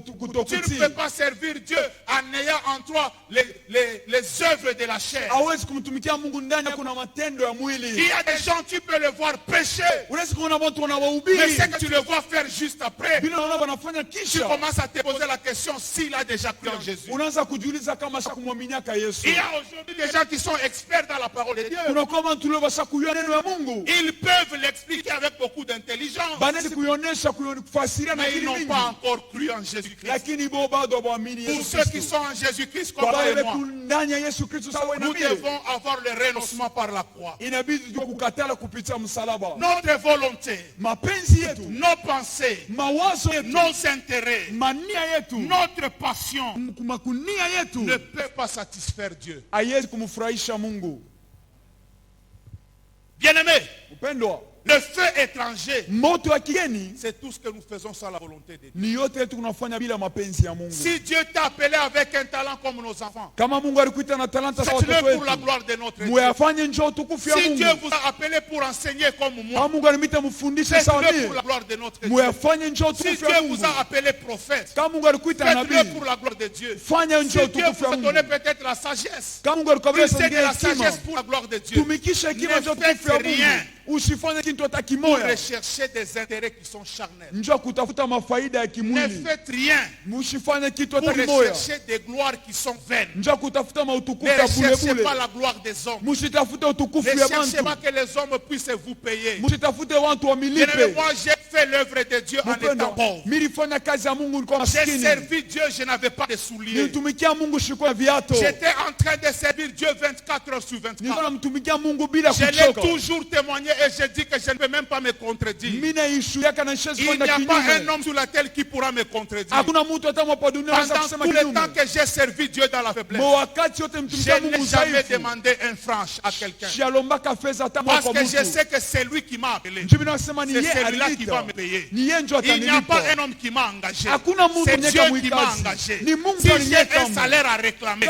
Speaker 1: Tu ne
Speaker 3: kutokutii.
Speaker 1: peux pas servir Dieu en ayant en toi les œuvres de la chair.
Speaker 3: Hawezi kumtumikia Mungu ndani kuna matendo ya
Speaker 1: Il
Speaker 3: mwili.
Speaker 1: y a des gens, tu peux le voir pécher,
Speaker 3: Unaweza kuona watu
Speaker 1: mais
Speaker 3: wanawahubiri
Speaker 1: ce que tu le vois faire juste après,
Speaker 3: bila unaona wanafanya
Speaker 1: tu
Speaker 3: kisha.
Speaker 1: commences à te poser la question s'il a déjà cru en Jésus.
Speaker 3: Unaanza kujiuliza kama shakumwaminiaka Yesu.
Speaker 1: Il y a aujourd'hui des gens qui sont experts dans la parole de Dieu.
Speaker 3: Kunakuwa watu leo washakujua neno ya Mungu.
Speaker 1: Ils peuvent l'expliquer avec beaucoup d'intelligence,
Speaker 3: Banaweza kuionyesha kufasiria na
Speaker 1: mais ils
Speaker 3: akili
Speaker 1: n'ont
Speaker 3: mingi.
Speaker 1: pas encore cru en Jésus-Christ.
Speaker 3: Lakini bo bado hawaamini
Speaker 1: Pour
Speaker 3: Yesu
Speaker 1: ceux qui
Speaker 3: Kristo.
Speaker 1: sont en Jésus-Christ comme toi et moi, nous devons avoir le renoncement par la croix. Notre volonté, nos pensées, nos intérêts, notre passion ne peut pas satisfaire Dieu. Bien-aimé, le feu étranger, c'est tout ce que nous faisons sans la volonté de Dieu. Si Dieu t'a appelé avec un talent comme nos enfants, faites-le pour la gloire de notre Dieu. Si Dieu vous a appelé pour enseigner comme moi, faites-le pour la gloire de notre Dieu. Si Dieu vous a appelé prophète, faites-le pour la gloire de Dieu. Si Dieu vous a donné peut-être la sagesse, usez de la sagesse pour la gloire de Dieu. Ne faites rien pour rechercher des intérêts qui sont charnels. Ne faites rien pour rechercher des gloires qui sont vaines. Ne recherchez pas la gloire des hommes. Ne cherchez pas que les hommes puissent vous payer. Moi j'ai fait l'œuvre de Dieu en étant pauvre. J'ai servi Dieu, je n'avais pas de souliers. J'étais en train de servir Dieu 24 heures sur 24. Je l'ai toujours témoigné et je dis que je ne peux même pas me contredire. Il n'y a pas un homme sur la terre qui pourra me contredire. Pendant tout le temps que j'ai servi Dieu dans la faiblesse, je n'ai jamais demandé un franc à quelqu'un. Parce que je sais que c'est lui qui m'a appelé. C'est celui-là qui va me payer. Il n'y a pas un homme qui m'a engagé. C'est Dieu qui m'a engagé. Si j'ai un salaire à réclamer,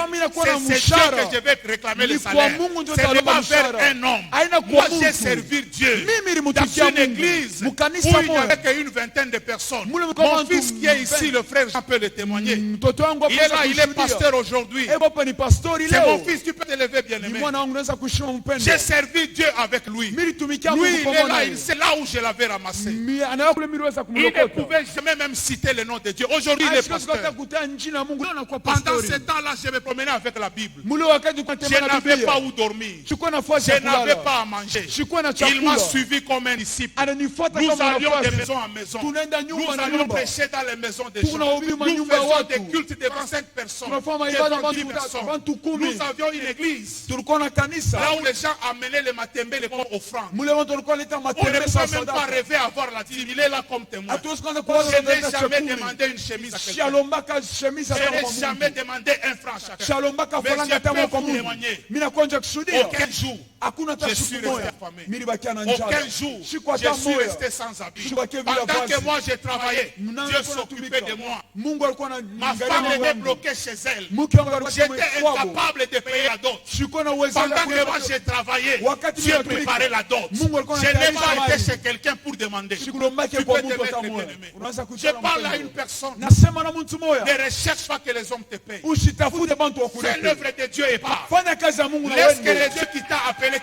Speaker 1: c'est Dieu que je vais réclamer le salaire. Ce n'est pas vers un homme. Moi j'ai servi Dieu dans une église où il n'y avait qu'une vingtaine de personnes. Mon fils qui est ici, le frère Jean peut le témoigner. Il est là, il est pasteur aujourd'hui. C'est mon fils, tu peux te lever, bien-aimé. J'ai servi Dieu avec lui. Lui, il est là, c'est là où je l'avais ramassé. Il ne pouvait jamais même citer le nom de Dieu. Aujourd'hui, il est pasteur. Pendant ce temps-là, je me promenais avec la Bible. Je n'avais pas où dormir. Je n'avais pas à manger. Il m'a suivi comme un disciple. Nous allions de maison en maison. Nous allions prêcher dans les maisons des gens. Nous faisions des cultes devant 5 personnes, devant 10 personnes. Nous avions une église là où les gens amenaient les matembele comme offrande. On ne peut même pas rêver à voir la dîme. Il est là comme témoin. Je n'ai jamais demandé une chemise à quelqu'un. Je n'ai jamais demandé un franc à chacun. Mais je peux vous témoigner. Aucun jour je suis resté affamé. Aucun jour je suis resté sans habit. Pendant que moi j'ai travaillé, Dieu s'occupait de moi. Ma femme était bloquée chez elle. J'étais incapable de payer la dot. Pendant que moi j'ai travaillé, Dieu préparait la dot. Je n'ai pas été chez quelqu'un pour demander. Tu peux te mettre, bien-aimé. Je parle à une personne. Ne recherche pas que les hommes te payent. Fais l'œuvre de Dieu et pars. Laisse que le Dieu qui t'a appelé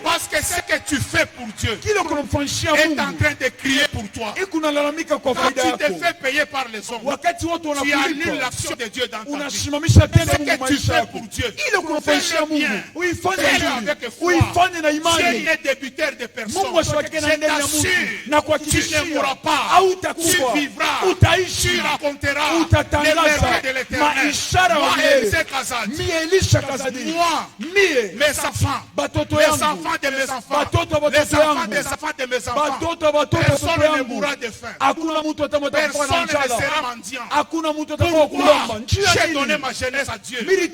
Speaker 1: parce que ce que tu fais pour Dieu est en train de crier pour toi. Quand tu te fais payer par les hommes, tu annules l'action de Dieu dans ta vie. Ce que tu fais pour Dieu, fais-le bien. Fais-le avec foi. Dieu il est débiteur de personnes. Je t'assure, tu ne mourras pas. Tu vivras. Tu raconteras les merveilles de l'éternel. Moi, mes enfants, les enfants de mes enfants, les enfants des enfants de mes enfants, personne ne mourra de faim. Personne ne sera mendiant. Pourquoi? J'ai donné ma jeunesse à Dieu. J'ai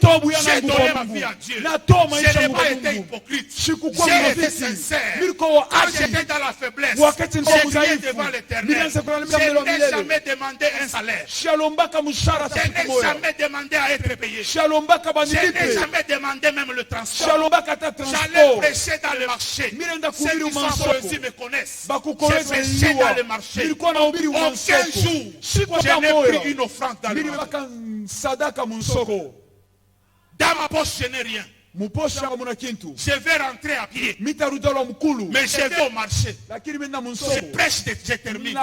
Speaker 1: donné ma vie à Dieu. Je n'ai pas été hypocrite. J'ai été sincère. Quand j'étais dans la faiblesse, j'ai crié devant l'éternel. Je n'ai jamais demandé un salaire. Je n'ai jamais demandé à être payé. Je n'ai jamais demandé même le transport. J'allais prêcher dans le marché. Ceux qui sont ici me connaissent. J'ai prêché dans le marché. Aucun jour, je n'ai pris une offrande dans le marché. Dans ma poche, je n'ai rien. Je vais rentrer à pied. Mais je vais au marché. Je prêche et je termine.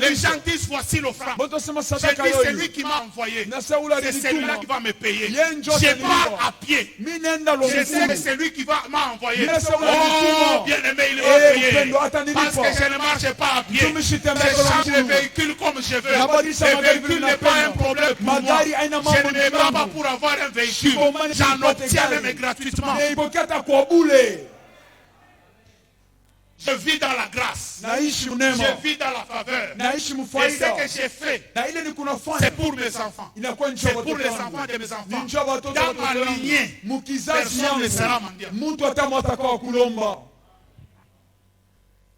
Speaker 1: Les gens disent voici l'offrande. Je dis c'est lui qui m'a envoyé. C'est celui-là qui va me payer. Je pars à pied. Je sais que c'est lui qui m'a envoyé. Oh, bien aimé, il va payer. Parce que je ne marche pas à pied. Je change le véhicule comme je veux. Le véhicule n'est pas un problème pour moi. Je ne me bats pas pour avoir un véhicule. J'en obtiens même gratuitement. Je vis dans la grâce. Je vis dans la faveur. Et ce que j'ai fait, c'est pour mes enfants. C'est pour les enfants de mes enfants. Dans ma lignée, personne ne sera mendiant.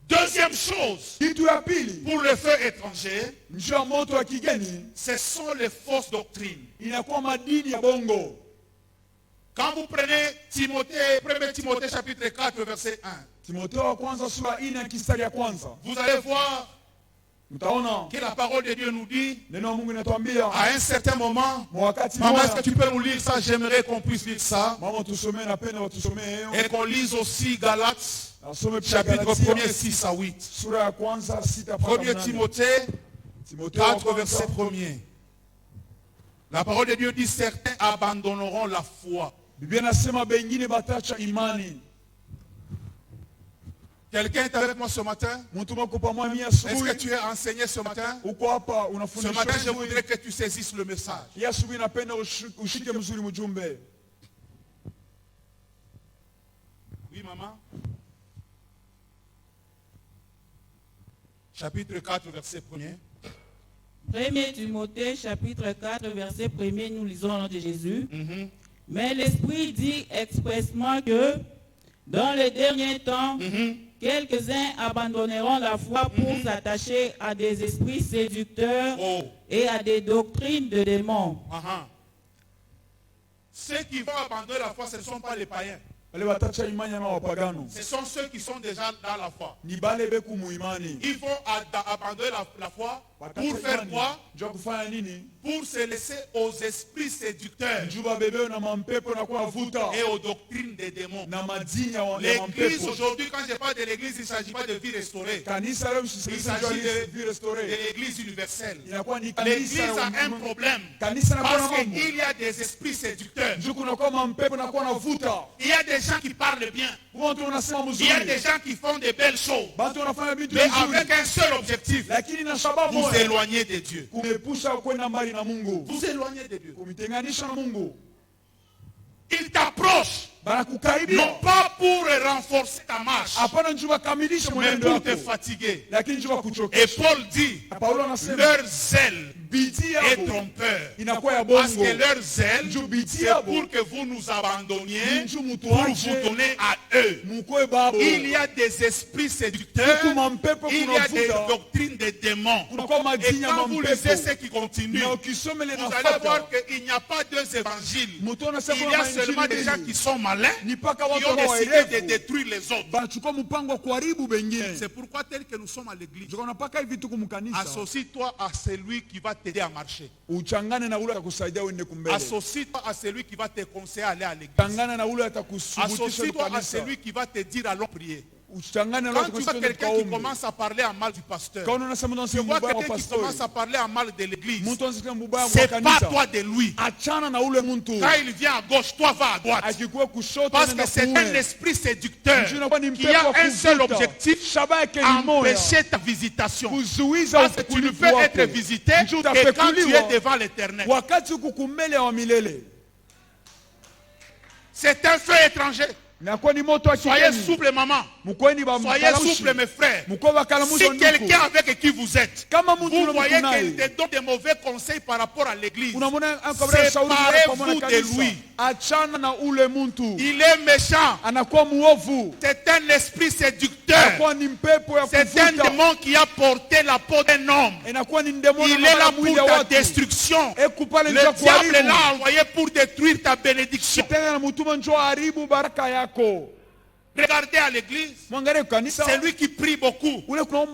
Speaker 1: Deuxième chose, pour le feu étranger, ce sont les fausses doctrines. Quand vous prenez Timothée, 1 Timothée chapitre 4 verset 1, vous allez voir que la parole de Dieu nous dit, à un certain moment, maman, est-ce que tu peux nous lire ça? J'aimerais qu'on puisse lire ça. Et qu'on lise aussi Galates, chapitre 1er, 6 à 8. 1 Timothée 4 verset 1er. La parole de Dieu dit, certains abandonneront la foi. Quelqu'un est avec moi ce matin? Est-ce que tu es enseigné ce matin? Ce matin, je voudrais que tu saisisses le message. Oui, maman? Chapitre 4, verset 1er.
Speaker 4: 1 Timothée, chapitre 4, verset 1er, nous lisons au nom de Jésus. Mais l'Esprit dit expressement que dans les derniers temps, quelques-uns abandonneront la foi pour s'attacher à des esprits séducteurs et à des doctrines de démons.
Speaker 1: Ceux qui vont abandonner la foi, ce ne sont pas les païens. Ce sont ceux qui sont déjà dans la foi. Ils vont abandonner la foi pour faire quoi? Pour se laisser aux esprits séducteurs et aux doctrines des démons. L'église aujourd'hui, quand je parle de l'église, il ne s'agit pas de vie restaurée. Il s'agit de l'église universelle. L'église a un problème parce qu'il y a des esprits séducteurs. Il y a des gens qui parlent bien. Il y a des gens qui font de belles choses. Mais avec un seul objectif: vous éloigner de Dieu. Vous éloignez de Dieu. Il t'approche, non pas pour renforcer ta marche, mais pour te fatiguer. Et Paul dit, leur zèle est trompeur. Parce que leur zèle, c'est pour que vous nous abandonniez, pour vous donner à eux. Il y a des esprits séducteurs, il y a des doctrines des démons. Et quand vous lisez ce qui continue, vous allez voir qu'il n'y a pas deux évangiles. Il y a seulement des gens qui sont malins, qui ont décidé de détruire les autres. C'est pourquoi tel que nous sommes à l'église, associe-toi à celui qui va t'aider à marcher. Associe-toi à celui qui va te conseiller à aller à l'église. Associe-toi à celui qui va te dire allons prier. Quand tu vois quelqu'un qui commence à parler à mal du pasteur, tu vois quelqu'un qui commence à parler à mal de l'église, c'est pas toi de lui. Quand il vient à gauche, toi va à droite. Parce que c'est un esprit séducteur qui a un seul objectif: empêcher ta visitation. Parce que tu ne peux être visité que quand tu es devant l'Éternel. C'est un feu étranger. Soyez souple, maman. Soyez souple, mes frères. Si quelqu'un avec qui vous êtes, vous voyez qu'il te donne des mauvais conseils par rapport à l'église, séparez-vous de lui. Il est méchant. C'est un esprit séducteur. C'est un démon qui a porté la peau d'un homme. Il est là pour ta destruction. Le diable l'a envoyé pour détruire ta bénédiction. Regardez à l'église, c'est lui qui prie beaucoup.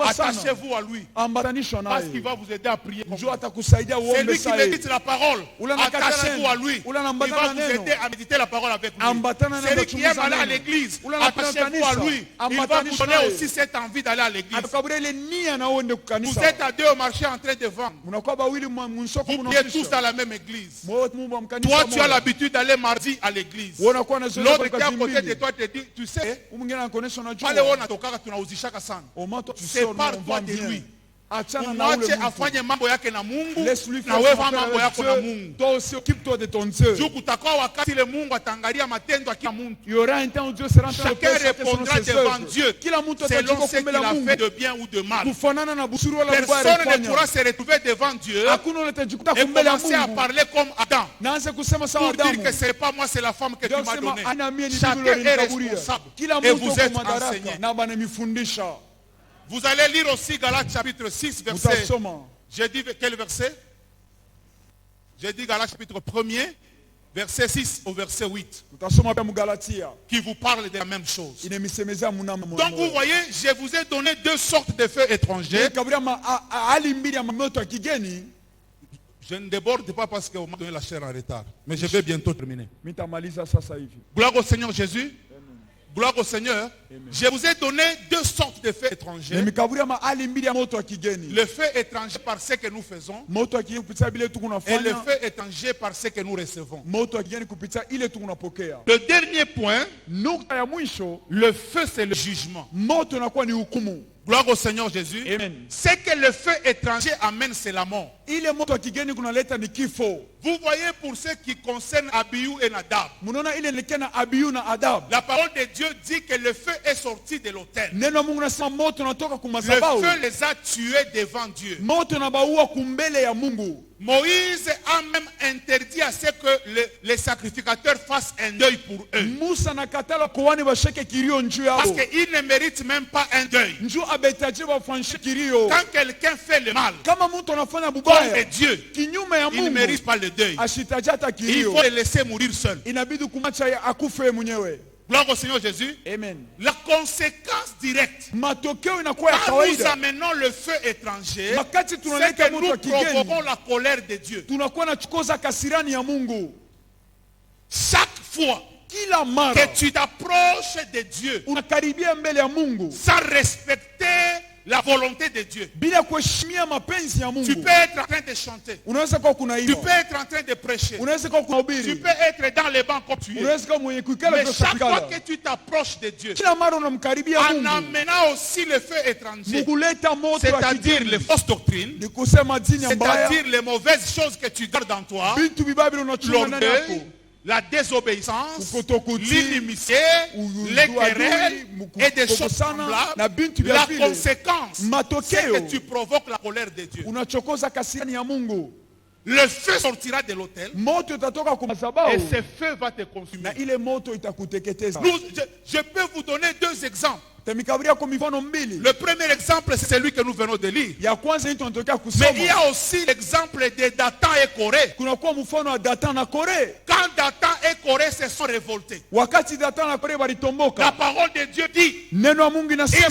Speaker 1: Attachez-vous à lui. Parce qu'il va vous aider à prier. C'est lui qui médite la parole. Attachez-vous à lui. Il va vous aider à méditer la parole avec lui. C'est lui qui aime aller à l'église. Attachez-vous à lui. Il va vous donner aussi cette envie d'aller à l'église. Vous êtes à deux au marché en train de vendre. Vous priez tous à la même église. Toi, tu as l'habitude d'aller mardi à l'église. L'autre qui est à côté de toi te dit, tu sais, sépare-toi de lui. Umwache afanye mambo yake na Mungu na wewe mambo yako na Mungu.
Speaker 3: Occupe-toi de ton Dieu.
Speaker 1: Juu kutakuwa wakati ile Mungu ataangalia matendo ya kila mtu.
Speaker 3: Il y aura un temps où Dieu sera en train de
Speaker 1: chacun répondra devant Dieu selon ce qu'il a fait de bien ou de mal. Personne ne pourra se retrouver devant Dieu et commencer à parler comme Adam. Pour dire que ce n'est pas moi, c'est la femme que tu m'as donnée. Chacun est responsable et vous êtes enseigné. Vous allez lire aussi Galates chapitre 6, verset. J'ai dit quel verset? J'ai dit Galates chapitre 1er, verset 6 au verset 8. Qui vous parle de la même chose. Donc vous voyez, je vous ai donné deux sortes de feux étrangers. Je ne déborde pas parce qu'on m'a donné la chair en retard. Mais je vais bientôt terminer. Gloire au Seigneur Jésus. Gloire au Seigneur. Amen. Je vous ai donné deux sortes de feux étrangers. Le feu étranger par ce que nous faisons. Et le feu étranger par ce que nous recevons. Le dernier point, le feu c'est le jugement. Gloire au Seigneur Jésus. Ce que le feu étranger amène, c'est la mort. Vous voyez pour ce qui concerne Abihu et Nadab. La parole de Dieu dit que le feu est sorti de l'autel. Le feu les a tués devant Dieu. Moïse a même interdit à ce que les sacrificateurs fassent un deuil pour eux. Parce qu'ils ne méritent même pas un deuil. Quand quelqu'un fait le mal contre Dieu, il ne mérite pas le deuil. Il faut le laisser mourir seul. Gloire au Seigneur Jésus. Amen. La conséquence directe quand nous amenons le feu étranger, c'est que nous provoquons la colère de Dieu. Chaque fois que tu t'approches de Dieu sans respecter la volonté de Dieu, tu peux être en train de chanter, tu peux être en train de prêcher, tu peux être dans les bancs comme tu es, mais chaque fois que tu t'approches de Dieu en amenant aussi le feu étranger, c'est-à-dire les fausses doctrines, c'est-à-dire les mauvaises choses que tu gardes en toi, l'orgueil, la désobéissance, l'inimitié, les querelles et des choses semblables, la conséquence, c'est que tu provoques la colère de Dieu. Le feu sortira de l'autel et ce feu va te consumer. Je peux vous donner deux exemples. Le premier exemple, c'est celui que nous venons de lire. Mais il y a aussi l'exemple de Dathan et Corée. Quand Dathan et Corée se sont révoltés, la parole de Dieu dit ils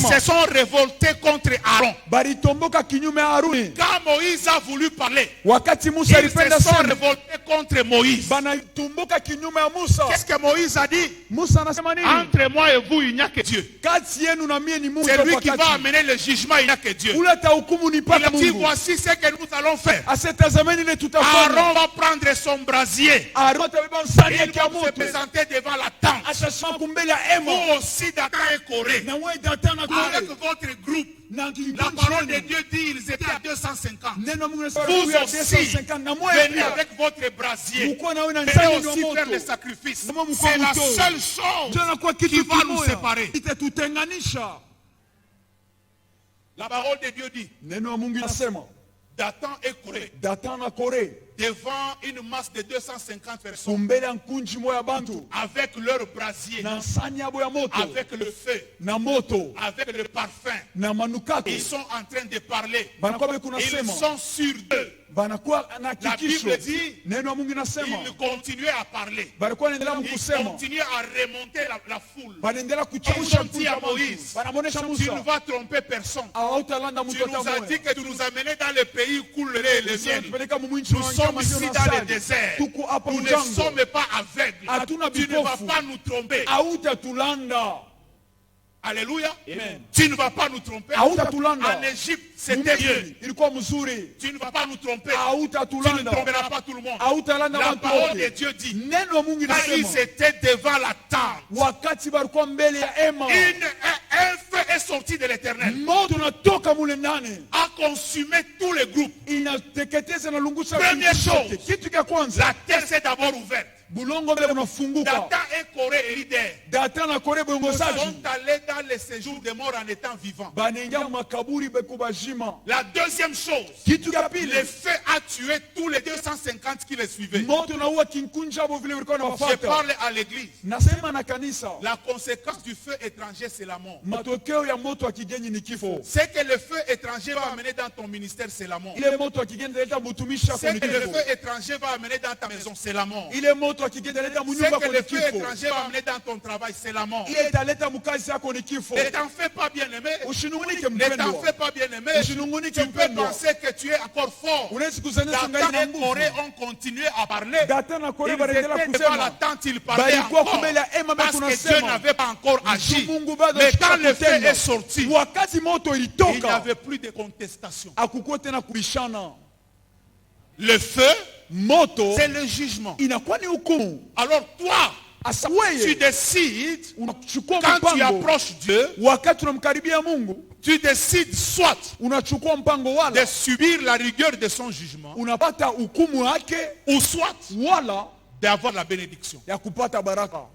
Speaker 1: se sont révoltés contre Aaron. Quand Moïse a voulu parler, ils se sont révoltés contre Moïse. Qu'est-ce que Moïse a dit? Entre moi et vous, il n'y a que Dieu. C'est lui qui va amener le jugement, il n'y a que Dieu. Il a dit voici ce que nous allons faire. Aaron va prendre son brasier. Il va se présenter devant la tente. Vous aussi Dathan et Corée, avec votre groupe. La parole de Dieu dit ils étaient à 250. Vous aussi venez avec votre brasier. Venez aussi faire les sacrifices. C'est la seule chose qui va nous séparer. La parole de Dieu dit Dathan et Corée devant une masse de 250 personnes,
Speaker 3: kumbele nkunji moya bantu
Speaker 1: avec leur brasier,
Speaker 3: na nsani yabo ya moto
Speaker 1: avec le feu,
Speaker 3: na moto
Speaker 1: avec le parfum,
Speaker 3: na manukato,
Speaker 1: ils sont en train de parler.
Speaker 3: banakuwa
Speaker 1: Ils
Speaker 3: bekunasema,
Speaker 1: sont sûrs d'eux.
Speaker 3: banakuwa na
Speaker 1: La
Speaker 3: hakikisho.
Speaker 1: Bible dit,
Speaker 3: Neno ya Mungu inasema
Speaker 1: ils continuaient à parler.
Speaker 3: balikuwa wanaendelea
Speaker 1: Ils
Speaker 3: mkusema,
Speaker 1: continuaient à remonter la foule.
Speaker 3: banaendelea
Speaker 1: Ils
Speaker 3: kuchemsha
Speaker 1: ont dit à
Speaker 3: mkunja bantu,
Speaker 1: Moïse,
Speaker 3: banamonesha
Speaker 1: tu ne
Speaker 3: Musa
Speaker 1: vas tromper personne.
Speaker 3: hawautalanda
Speaker 1: Tu
Speaker 3: mtu
Speaker 1: nous
Speaker 3: hata
Speaker 1: as
Speaker 3: mmoja.
Speaker 1: dit que tu nous amenais dans le pays où coule le lait et le miel.
Speaker 3: Tupeleka mu nchi
Speaker 1: Nous
Speaker 3: wa
Speaker 1: sommes
Speaker 3: nyama
Speaker 1: ici
Speaker 3: zio na
Speaker 1: dans le
Speaker 3: asali.
Speaker 1: désert.
Speaker 3: Tuko hapa
Speaker 1: Nous ne
Speaker 3: mjangwa.
Speaker 1: sommes pas aveugles.
Speaker 3: Hatuna
Speaker 1: Tu ne vas
Speaker 3: vipofu.
Speaker 1: pas nous tromper.
Speaker 3: Hautatulanda.
Speaker 1: Alléluia.
Speaker 3: Amen.
Speaker 1: Tu ne vas pas nous tromper.
Speaker 3: Hautatulanda.
Speaker 1: En Égypte, c'était mieux.
Speaker 3: Mmisri ilikuwa mzuri.
Speaker 1: Tu ne vas pas nous tromper. Tu ne
Speaker 3: Hautatulanda.
Speaker 1: tromperas pas tout le monde.
Speaker 3: Hautalanda
Speaker 1: La
Speaker 3: watu
Speaker 1: parole de
Speaker 3: wote.
Speaker 1: Dieu dit,
Speaker 3: Neno la Mungu
Speaker 1: quand ils
Speaker 3: inasema
Speaker 1: étaient devant la tente,
Speaker 3: wakati walikuwa mbele ya hema,
Speaker 1: un feu est sorti de l'éternel,
Speaker 3: moto unatoka mule ndani
Speaker 1: a consumé tous les groupes.
Speaker 3: inateketeza na lungusa
Speaker 1: Première
Speaker 3: vitu vyote.
Speaker 1: chose,
Speaker 3: Kitu cha kwanza,
Speaker 1: La terre s'est d'abord ouverte.
Speaker 3: bulongo mbele unafunguka.
Speaker 1: Datan et Corée et Lider
Speaker 3: Datan na Kore bongozaji
Speaker 1: sont allés dans les séjours des morts en étant vivants.
Speaker 3: banaingia makaburi beko bajima.
Speaker 1: La deuxième chose,
Speaker 3: Kitu cha pili,
Speaker 1: le feu a tué tous les 250 qui les suivaient.
Speaker 3: moto unaua kinkunja abo vile walikuwa
Speaker 1: Je
Speaker 3: wanawafuata.
Speaker 1: parle à l'église.
Speaker 3: Nasema na kanisa,
Speaker 1: La conséquence du feu étranger, c'est la mort.
Speaker 3: matokeo ya moto wa kigeni ni kifo.
Speaker 1: Ce que le feu étranger va amener dans ton ministère, c'est la mort.
Speaker 3: Ile moto wa kigeni italeta mtumishi wako
Speaker 1: Ce
Speaker 3: ni
Speaker 1: que le
Speaker 3: kifo.
Speaker 1: feu étranger va amener dans ta maison, c'est la mort.
Speaker 3: Ile moto wa kigeni italeta
Speaker 1: Ce
Speaker 3: munyumba
Speaker 1: que
Speaker 3: yako
Speaker 1: le
Speaker 3: ni
Speaker 1: feu
Speaker 3: kifo.
Speaker 1: étranger va amener dans ton travail, c'est la mort.
Speaker 3: Ile italeta mkazi yako ni kifo.
Speaker 1: Ne t'en fais pas bien aimé.
Speaker 3: Usinungunike
Speaker 1: Ne t'en
Speaker 3: mpendwa.
Speaker 1: fais pas bien aimé.
Speaker 3: Usinungunike
Speaker 1: Tu peux
Speaker 3: mpendwa.
Speaker 1: penser que tu es encore fort.
Speaker 3: Unaweza kuzania
Speaker 1: Datan
Speaker 3: sangai na
Speaker 1: et Corée
Speaker 3: nguvu.
Speaker 1: ont continué à parler.
Speaker 3: Datan na Kore
Speaker 1: Ils
Speaker 3: banaendelea
Speaker 1: étaient devant la
Speaker 3: kusema.
Speaker 1: tente, ils parlaient
Speaker 3: Balikuwa
Speaker 1: encore.
Speaker 3: kumbele ya hema
Speaker 1: Parce que
Speaker 3: kunasema.
Speaker 1: Dieu n'avait pas encore agi.
Speaker 3: Mungu bado
Speaker 1: Mais
Speaker 3: alishika
Speaker 1: quand le feu
Speaker 3: kutenda.
Speaker 1: est sorti,
Speaker 3: Wakati moto
Speaker 1: il n'y
Speaker 3: ilitoka,
Speaker 1: avait plus de contestation.
Speaker 3: hakukuwa tena kubishana.
Speaker 1: Le feu,
Speaker 3: Moto
Speaker 1: c'est le jugement.
Speaker 3: inakuwa ni hukumu.
Speaker 1: Alors toi,
Speaker 3: Asa
Speaker 1: tu
Speaker 3: wewe
Speaker 1: décides,
Speaker 3: unachukua
Speaker 1: quand tu
Speaker 3: mpango
Speaker 1: approches Dieu,
Speaker 3: wakati unamkaribia Mungu,
Speaker 1: tu décides soit
Speaker 3: unachukua mpango
Speaker 1: de
Speaker 3: wala
Speaker 1: subir la rigueur de son jugement,
Speaker 3: unapata hukumu yake
Speaker 1: ou soit
Speaker 3: wala
Speaker 1: d'avoir la bénédiction.
Speaker 3: ya kupata baraka.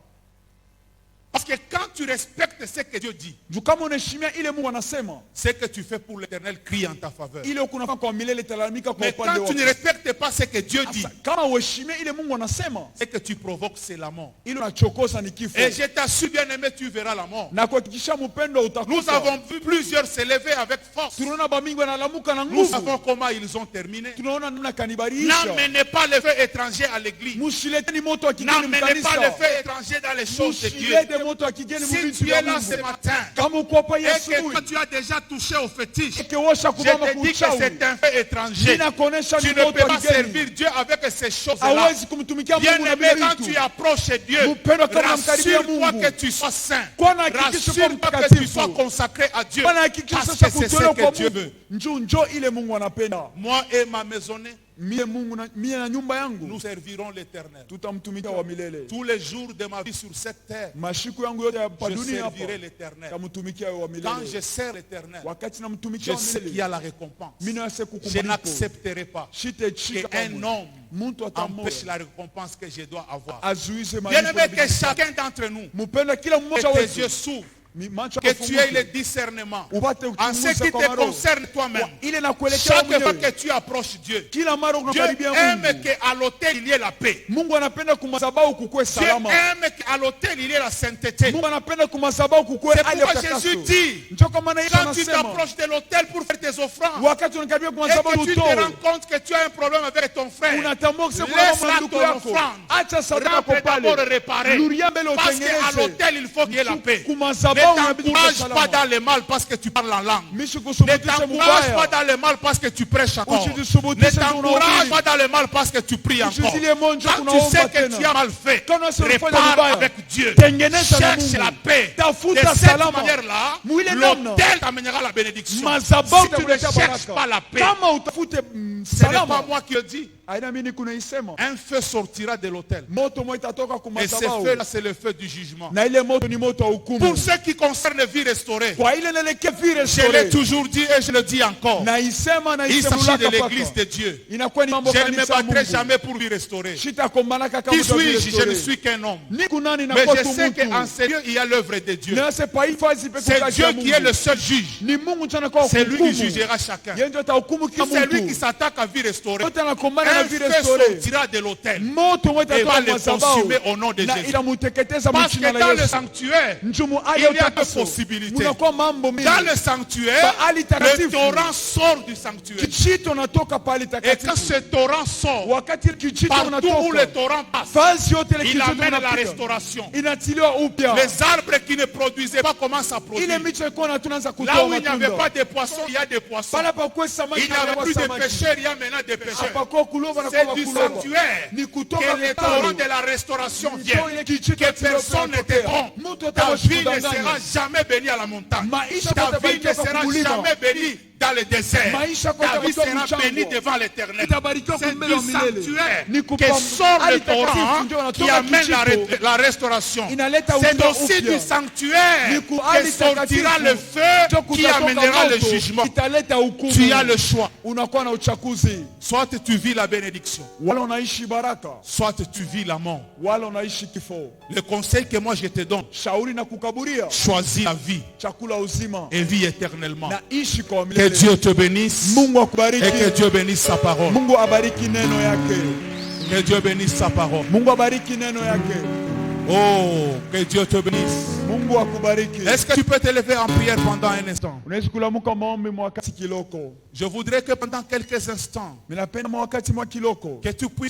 Speaker 1: Parce que quand tu respectes ce que Dieu dit,
Speaker 3: Juu kama unaheshimia ile Mungu anasema,
Speaker 1: ce que tu fais pour l'éternel crie en ta faveur.
Speaker 3: ile kunafaa kwa milele italamika kwa
Speaker 1: Mais
Speaker 3: upande
Speaker 1: quand tu ne
Speaker 3: wako.
Speaker 1: respectes pas ce que Dieu dit,
Speaker 3: Asa, kama uheshimia ile Mungu anasema,
Speaker 1: ce que tu provoques, c'est la mort.
Speaker 3: ile unachokosa ni kifo.
Speaker 1: Et je t'assure, bien aimé, tu verras la mort.
Speaker 3: Na kuhakikisha mpendo
Speaker 1: Nous
Speaker 3: utakufa.
Speaker 1: avons vu plusieurs s'élever avec force.
Speaker 3: Tunaona bamingi wanalamuka na
Speaker 1: Nous
Speaker 3: nguvu.
Speaker 1: savons comment ils ont terminé.
Speaker 3: Tunaona namna kanibalisha.
Speaker 1: N'amenez pas le feu étranger à l'église.
Speaker 3: Musileteni moto wa kigeni
Speaker 1: N'amenez pas le
Speaker 3: mkanisa.
Speaker 1: feu étranger dans les choses de Dieu.
Speaker 3: Musilete moto wa kigeni
Speaker 1: Si
Speaker 3: mvitu
Speaker 1: tu
Speaker 3: ya
Speaker 1: es là
Speaker 3: Mungu.
Speaker 1: ce matin
Speaker 3: Kama uko hapa
Speaker 1: et que
Speaker 3: asubuhi,
Speaker 1: toi tu as déjà touché au fétiche,
Speaker 3: ukiosha
Speaker 1: je
Speaker 3: kubamba
Speaker 1: te dis que
Speaker 3: kuchawi,
Speaker 1: c'est un feu étranger.
Speaker 3: ninakuonesha
Speaker 1: Tu
Speaker 3: ni
Speaker 1: ne peux
Speaker 3: moto wa
Speaker 1: pas
Speaker 3: kigeni.
Speaker 1: servir Dieu avec ces choses-là.
Speaker 3: Hawezi kumtumikia
Speaker 1: Bien
Speaker 3: Mungu na
Speaker 1: aimé,
Speaker 3: vile
Speaker 1: quand
Speaker 3: vitu.
Speaker 1: tu approches Dieu,
Speaker 3: Mpendwa, kama unamkaribia
Speaker 1: rassure-toi
Speaker 3: Mungu,
Speaker 1: que tu sois saint.
Speaker 3: Kuwa na hakikisho kuwa
Speaker 1: Rassure-toi que tu
Speaker 3: mtakatifu.
Speaker 1: sois consacré à Dieu.
Speaker 3: Bwana hakikisha
Speaker 1: Parce
Speaker 3: sasa
Speaker 1: que c'est ce
Speaker 3: kutolewa kwa
Speaker 1: que Dieu
Speaker 3: Mungu.
Speaker 1: veut.
Speaker 3: Njoo ile Mungu anapenda.
Speaker 1: Moi et ma maisonnée,
Speaker 3: Mie Mungu na mie na nyumba yangu
Speaker 1: nous servirons l'éternel.
Speaker 3: tutamtumikia wa milele.
Speaker 1: Tous les jours de ma vie sur cette terre,
Speaker 3: Mashiku yangu yote hapa
Speaker 1: je
Speaker 3: dunia hapa
Speaker 1: servirai l'éternel.
Speaker 3: tamtumikia wa
Speaker 1: Quand
Speaker 3: milele.
Speaker 1: je sers l'éternel,
Speaker 3: Wakati namtumikia
Speaker 1: je
Speaker 3: wa
Speaker 1: sais qu'il y a
Speaker 3: milele,
Speaker 1: la récompense.
Speaker 3: mimi nase
Speaker 1: Je
Speaker 3: kukumalipo.
Speaker 1: n'accepterai pas
Speaker 3: Shitechika
Speaker 1: qu'un
Speaker 3: kamwe.
Speaker 1: homme
Speaker 3: Muntu atamoa
Speaker 1: empêche la récompense que je dois avoir.
Speaker 3: azuize
Speaker 1: Bien
Speaker 3: malipo.
Speaker 1: aimé, que chacun d'entre nous,
Speaker 3: Mpenda kila
Speaker 1: que
Speaker 3: mmoja
Speaker 1: tes yeux
Speaker 3: wetu.
Speaker 1: s'ouvrent,
Speaker 3: Macho
Speaker 1: que tu aies le
Speaker 3: yafunguke.
Speaker 1: discernement
Speaker 3: Upate
Speaker 1: en ce
Speaker 3: kuchunguza
Speaker 1: qui
Speaker 3: kwa
Speaker 1: te
Speaker 3: maroho.
Speaker 1: concerne toi-même.
Speaker 3: Ile na kuelekea
Speaker 1: Chaque fois
Speaker 3: mwenyewe.
Speaker 1: que tu approches Dieu,
Speaker 3: Kila mara
Speaker 1: Dieu
Speaker 3: unakaribia
Speaker 1: aime
Speaker 3: Mungu.
Speaker 1: qu'à l'autel il y ait la paix.
Speaker 3: Mungu anapenda kumadhabahu kukue
Speaker 1: Dieu
Speaker 3: salama.
Speaker 1: aime qu'à l'autel il y ait la sainteté.
Speaker 3: Mungu anapenda kumadhabahu kukue
Speaker 1: C'est
Speaker 3: hali ya
Speaker 1: pourquoi
Speaker 3: utakaso.
Speaker 1: Jésus dit,
Speaker 3: Ndio kwa maana Yesu
Speaker 1: quand tu
Speaker 3: anasema
Speaker 1: t'approches de l'autel pour faire tes offrandes,
Speaker 3: wakati unakaribia kwa
Speaker 1: et
Speaker 3: madhabahu
Speaker 1: que tu te
Speaker 3: utoe,
Speaker 1: rends compte que tu as un problème avec ton frère,
Speaker 3: unatambua kusema
Speaker 1: laisse
Speaker 3: kwamba
Speaker 1: là
Speaker 3: ndugu
Speaker 1: ton
Speaker 3: yako
Speaker 1: offrande.
Speaker 3: acha sadaka
Speaker 1: Rentre
Speaker 3: kwa
Speaker 1: d'abord
Speaker 3: pale,
Speaker 1: réparer.
Speaker 3: luria mbele
Speaker 1: Parce qu'à
Speaker 3: utengeneze.
Speaker 1: l'autel il faut qu'il y ait la paix. Ne
Speaker 3: Kumadhabahu inabidi kuwe
Speaker 1: t'encourage pas
Speaker 3: salama.
Speaker 1: dans le mal parce que tu parles en langue.
Speaker 3: Mishi
Speaker 1: Ne
Speaker 3: kusubutisha
Speaker 1: t'encourage pas
Speaker 3: mubaya.
Speaker 1: dans le mal parce que tu prêches encore. Ne
Speaker 3: Usijisubutishe juu
Speaker 1: t'encourage
Speaker 3: unahubiri.
Speaker 1: pas dans le mal parce que tu pries encore.
Speaker 3: Usizile monjo
Speaker 1: Quand tu
Speaker 3: kunaomba
Speaker 1: sais que
Speaker 3: tena.
Speaker 1: tu as mal fait,
Speaker 3: Kama unafanya
Speaker 1: répare
Speaker 3: vibaya,
Speaker 1: avec Dieu.
Speaker 3: tengeneza na
Speaker 1: Cherche
Speaker 3: Mungu.
Speaker 1: la paix. De
Speaker 3: Tafuta
Speaker 1: cette
Speaker 3: salama.
Speaker 1: manière-là,
Speaker 3: Mwile namna.
Speaker 1: l'autel t'amènera la bénédiction.
Speaker 3: Madhabahu
Speaker 1: Si tu ne
Speaker 3: itakuletea
Speaker 1: cherches
Speaker 3: baraka.
Speaker 1: pas la paix,
Speaker 3: Kama utafute
Speaker 1: ce n'est pas
Speaker 3: salama,
Speaker 1: moi qui le dis.
Speaker 3: aina mimi kunaisema
Speaker 1: Un feu sortira de l'autel.
Speaker 3: moto moja itatoka kwa
Speaker 1: Et ce
Speaker 3: madhabahu.
Speaker 1: feu-là, c'est le feu du jugement.
Speaker 3: Na ile moto ni moto wa hukumu.
Speaker 1: Pour ceux qui qui concerne vie restaurée,
Speaker 3: Kwa ile neleke vie
Speaker 1: je l'ai
Speaker 3: restaurée.
Speaker 1: toujours dit et je le dis encore.
Speaker 3: Naisema na
Speaker 1: Il s'agit de
Speaker 3: isemulaka
Speaker 1: l'église
Speaker 3: paka.
Speaker 1: de Dieu.
Speaker 3: Inakuwa ni mambo
Speaker 1: Je ne me
Speaker 3: kanisa
Speaker 1: battrai
Speaker 3: Mungu.
Speaker 1: jamais pour vie restaurée.
Speaker 3: Shitakombanaka kama
Speaker 1: Qui
Speaker 3: mtu wa vie
Speaker 1: suis-je? Je ne
Speaker 3: restaurée.
Speaker 1: suis qu'un homme.
Speaker 3: Niko nani na
Speaker 1: Mais
Speaker 3: kwa
Speaker 1: je
Speaker 3: tu
Speaker 1: sais
Speaker 3: mtu.
Speaker 1: qu'en sérieux, il y a l'œuvre de Dieu.
Speaker 3: Na sepa ifazi pe
Speaker 1: C'est
Speaker 3: kukazi
Speaker 1: Dieu
Speaker 3: ya
Speaker 1: qui est
Speaker 3: Mungu.
Speaker 1: le seul juge.
Speaker 3: Ni Mungu tena kwa
Speaker 1: C'est lui qui
Speaker 3: hukumu.
Speaker 1: jugera chacun.
Speaker 3: Yeye ndio atahukumu kila
Speaker 1: C'est lui qui
Speaker 3: mtu.
Speaker 1: s'attaque à vie restaurée.
Speaker 3: Yote anakombana na
Speaker 1: Un
Speaker 3: vie
Speaker 1: feu
Speaker 3: restaurée.
Speaker 1: sortira de l'autel.
Speaker 3: Moto wote
Speaker 1: Et va
Speaker 3: atoa
Speaker 1: le
Speaker 3: mazabao.
Speaker 1: consumer au nom de
Speaker 3: Na
Speaker 1: Jésus.
Speaker 3: inamuteketeza
Speaker 1: Parce
Speaker 3: mchina
Speaker 1: que
Speaker 3: la
Speaker 1: dans le
Speaker 3: Yesu.
Speaker 1: sanctuaire,
Speaker 3: Njumu
Speaker 1: il y
Speaker 3: ali
Speaker 1: a deux
Speaker 3: utakaso.
Speaker 1: possibilités.
Speaker 3: Munakuwa mambo mingi.
Speaker 1: Dans le sanctuaire,
Speaker 3: Bahali
Speaker 1: le
Speaker 3: takatifu.
Speaker 1: torrent sort du sanctuaire.
Speaker 3: Kijito natoka pale
Speaker 1: Et quand
Speaker 3: takatifu.
Speaker 1: ce torrent sort,
Speaker 3: Wakati kijito
Speaker 1: partout où le
Speaker 3: unatoka.
Speaker 1: torrent passe,
Speaker 3: Fazi yote ile
Speaker 1: il
Speaker 3: kijito
Speaker 1: amène la
Speaker 3: unapita.
Speaker 1: restauration.
Speaker 3: Inatiliwa upya.
Speaker 1: Les arbres qui ne produisaient pas commencent à produire.
Speaker 3: Ile miche iko na tunaanza
Speaker 1: Là
Speaker 3: kutoa
Speaker 1: où il n'y avait
Speaker 3: matunda.
Speaker 1: pas de poissons, il y a des poissons.
Speaker 3: Pala pa kwa samaki
Speaker 1: Il n'y avait
Speaker 3: na
Speaker 1: plus de
Speaker 3: samaki.
Speaker 1: pêcheurs, il y a maintenant des pêcheurs.
Speaker 3: Hapako kulova na
Speaker 1: C'est
Speaker 3: kwa
Speaker 1: du
Speaker 3: kulova.
Speaker 1: sanctuaire
Speaker 3: Ni
Speaker 1: que
Speaker 3: kutoka
Speaker 1: les
Speaker 3: mtalo.
Speaker 1: torrents de la restauration viennent.
Speaker 3: Njoo ile kijito
Speaker 1: Que personne ne te trompe. Ta vie ne sera jamais bénie à la montagne.
Speaker 3: Maisha
Speaker 1: Ta
Speaker 3: kwa
Speaker 1: vie ne
Speaker 3: tabarikiwa
Speaker 1: sera
Speaker 3: kwa kulima.
Speaker 1: jamais bénie dans le désert.
Speaker 3: Maisha kwa
Speaker 1: Ta vie
Speaker 3: tabarikiwa
Speaker 1: sera bénie
Speaker 3: mchango.
Speaker 1: devant l'éternel.
Speaker 3: Itabarikiwa
Speaker 1: C'est
Speaker 3: mbele wa
Speaker 1: du
Speaker 3: milele.
Speaker 1: sanctuaire
Speaker 3: Ni
Speaker 1: que
Speaker 3: kupam-
Speaker 1: sort le
Speaker 3: Ali takatifu
Speaker 1: torrent
Speaker 3: ndio
Speaker 1: qui
Speaker 3: wanatoka
Speaker 1: amène
Speaker 3: kijito.
Speaker 1: la restauration.
Speaker 3: Inaleta
Speaker 1: C'est
Speaker 3: upya
Speaker 1: aussi
Speaker 3: upya.
Speaker 1: du sanctuaire
Speaker 3: Ni ku-
Speaker 1: que
Speaker 3: ali
Speaker 1: sortira
Speaker 3: takatifu.
Speaker 1: le feu qui
Speaker 3: Kutatoka
Speaker 1: amènera le
Speaker 3: moto,
Speaker 1: jugement.
Speaker 3: Italeta hukumu.
Speaker 1: Tu as le choix.
Speaker 3: Unakuwa na uchaguzi.
Speaker 1: Soit tu vis la bénédiction,
Speaker 3: Wala unaishi baraka.
Speaker 1: soit tu vis la mort.
Speaker 3: Wala unaishi kifo.
Speaker 1: Le conseil que moi je te donne,
Speaker 3: Shauri na kukaburia.
Speaker 1: choisis la vie
Speaker 3: Chakula uzima.
Speaker 1: et vis éternellement.
Speaker 3: Na ishi kwa
Speaker 1: Que
Speaker 3: milele.
Speaker 1: Dieu te bénisse
Speaker 3: Mungu
Speaker 1: et
Speaker 3: akubariki.
Speaker 1: que Dieu bénisse sa parole.
Speaker 3: Mungu abariki neno yake.
Speaker 1: Que Dieu bénisse sa parole.
Speaker 3: Mungu abariki neno yake.
Speaker 1: Oh, que Dieu te bénisse.
Speaker 3: Mungu akubariki.
Speaker 1: Est-ce que tu peux te lever en prière pendant un instant?
Speaker 3: Unaweza kulamuka maombi mwakati kiloko.
Speaker 1: Je voudrais que pendant quelques instants,
Speaker 3: Minapenda mwakati mwa kiloko.
Speaker 1: que tu puisses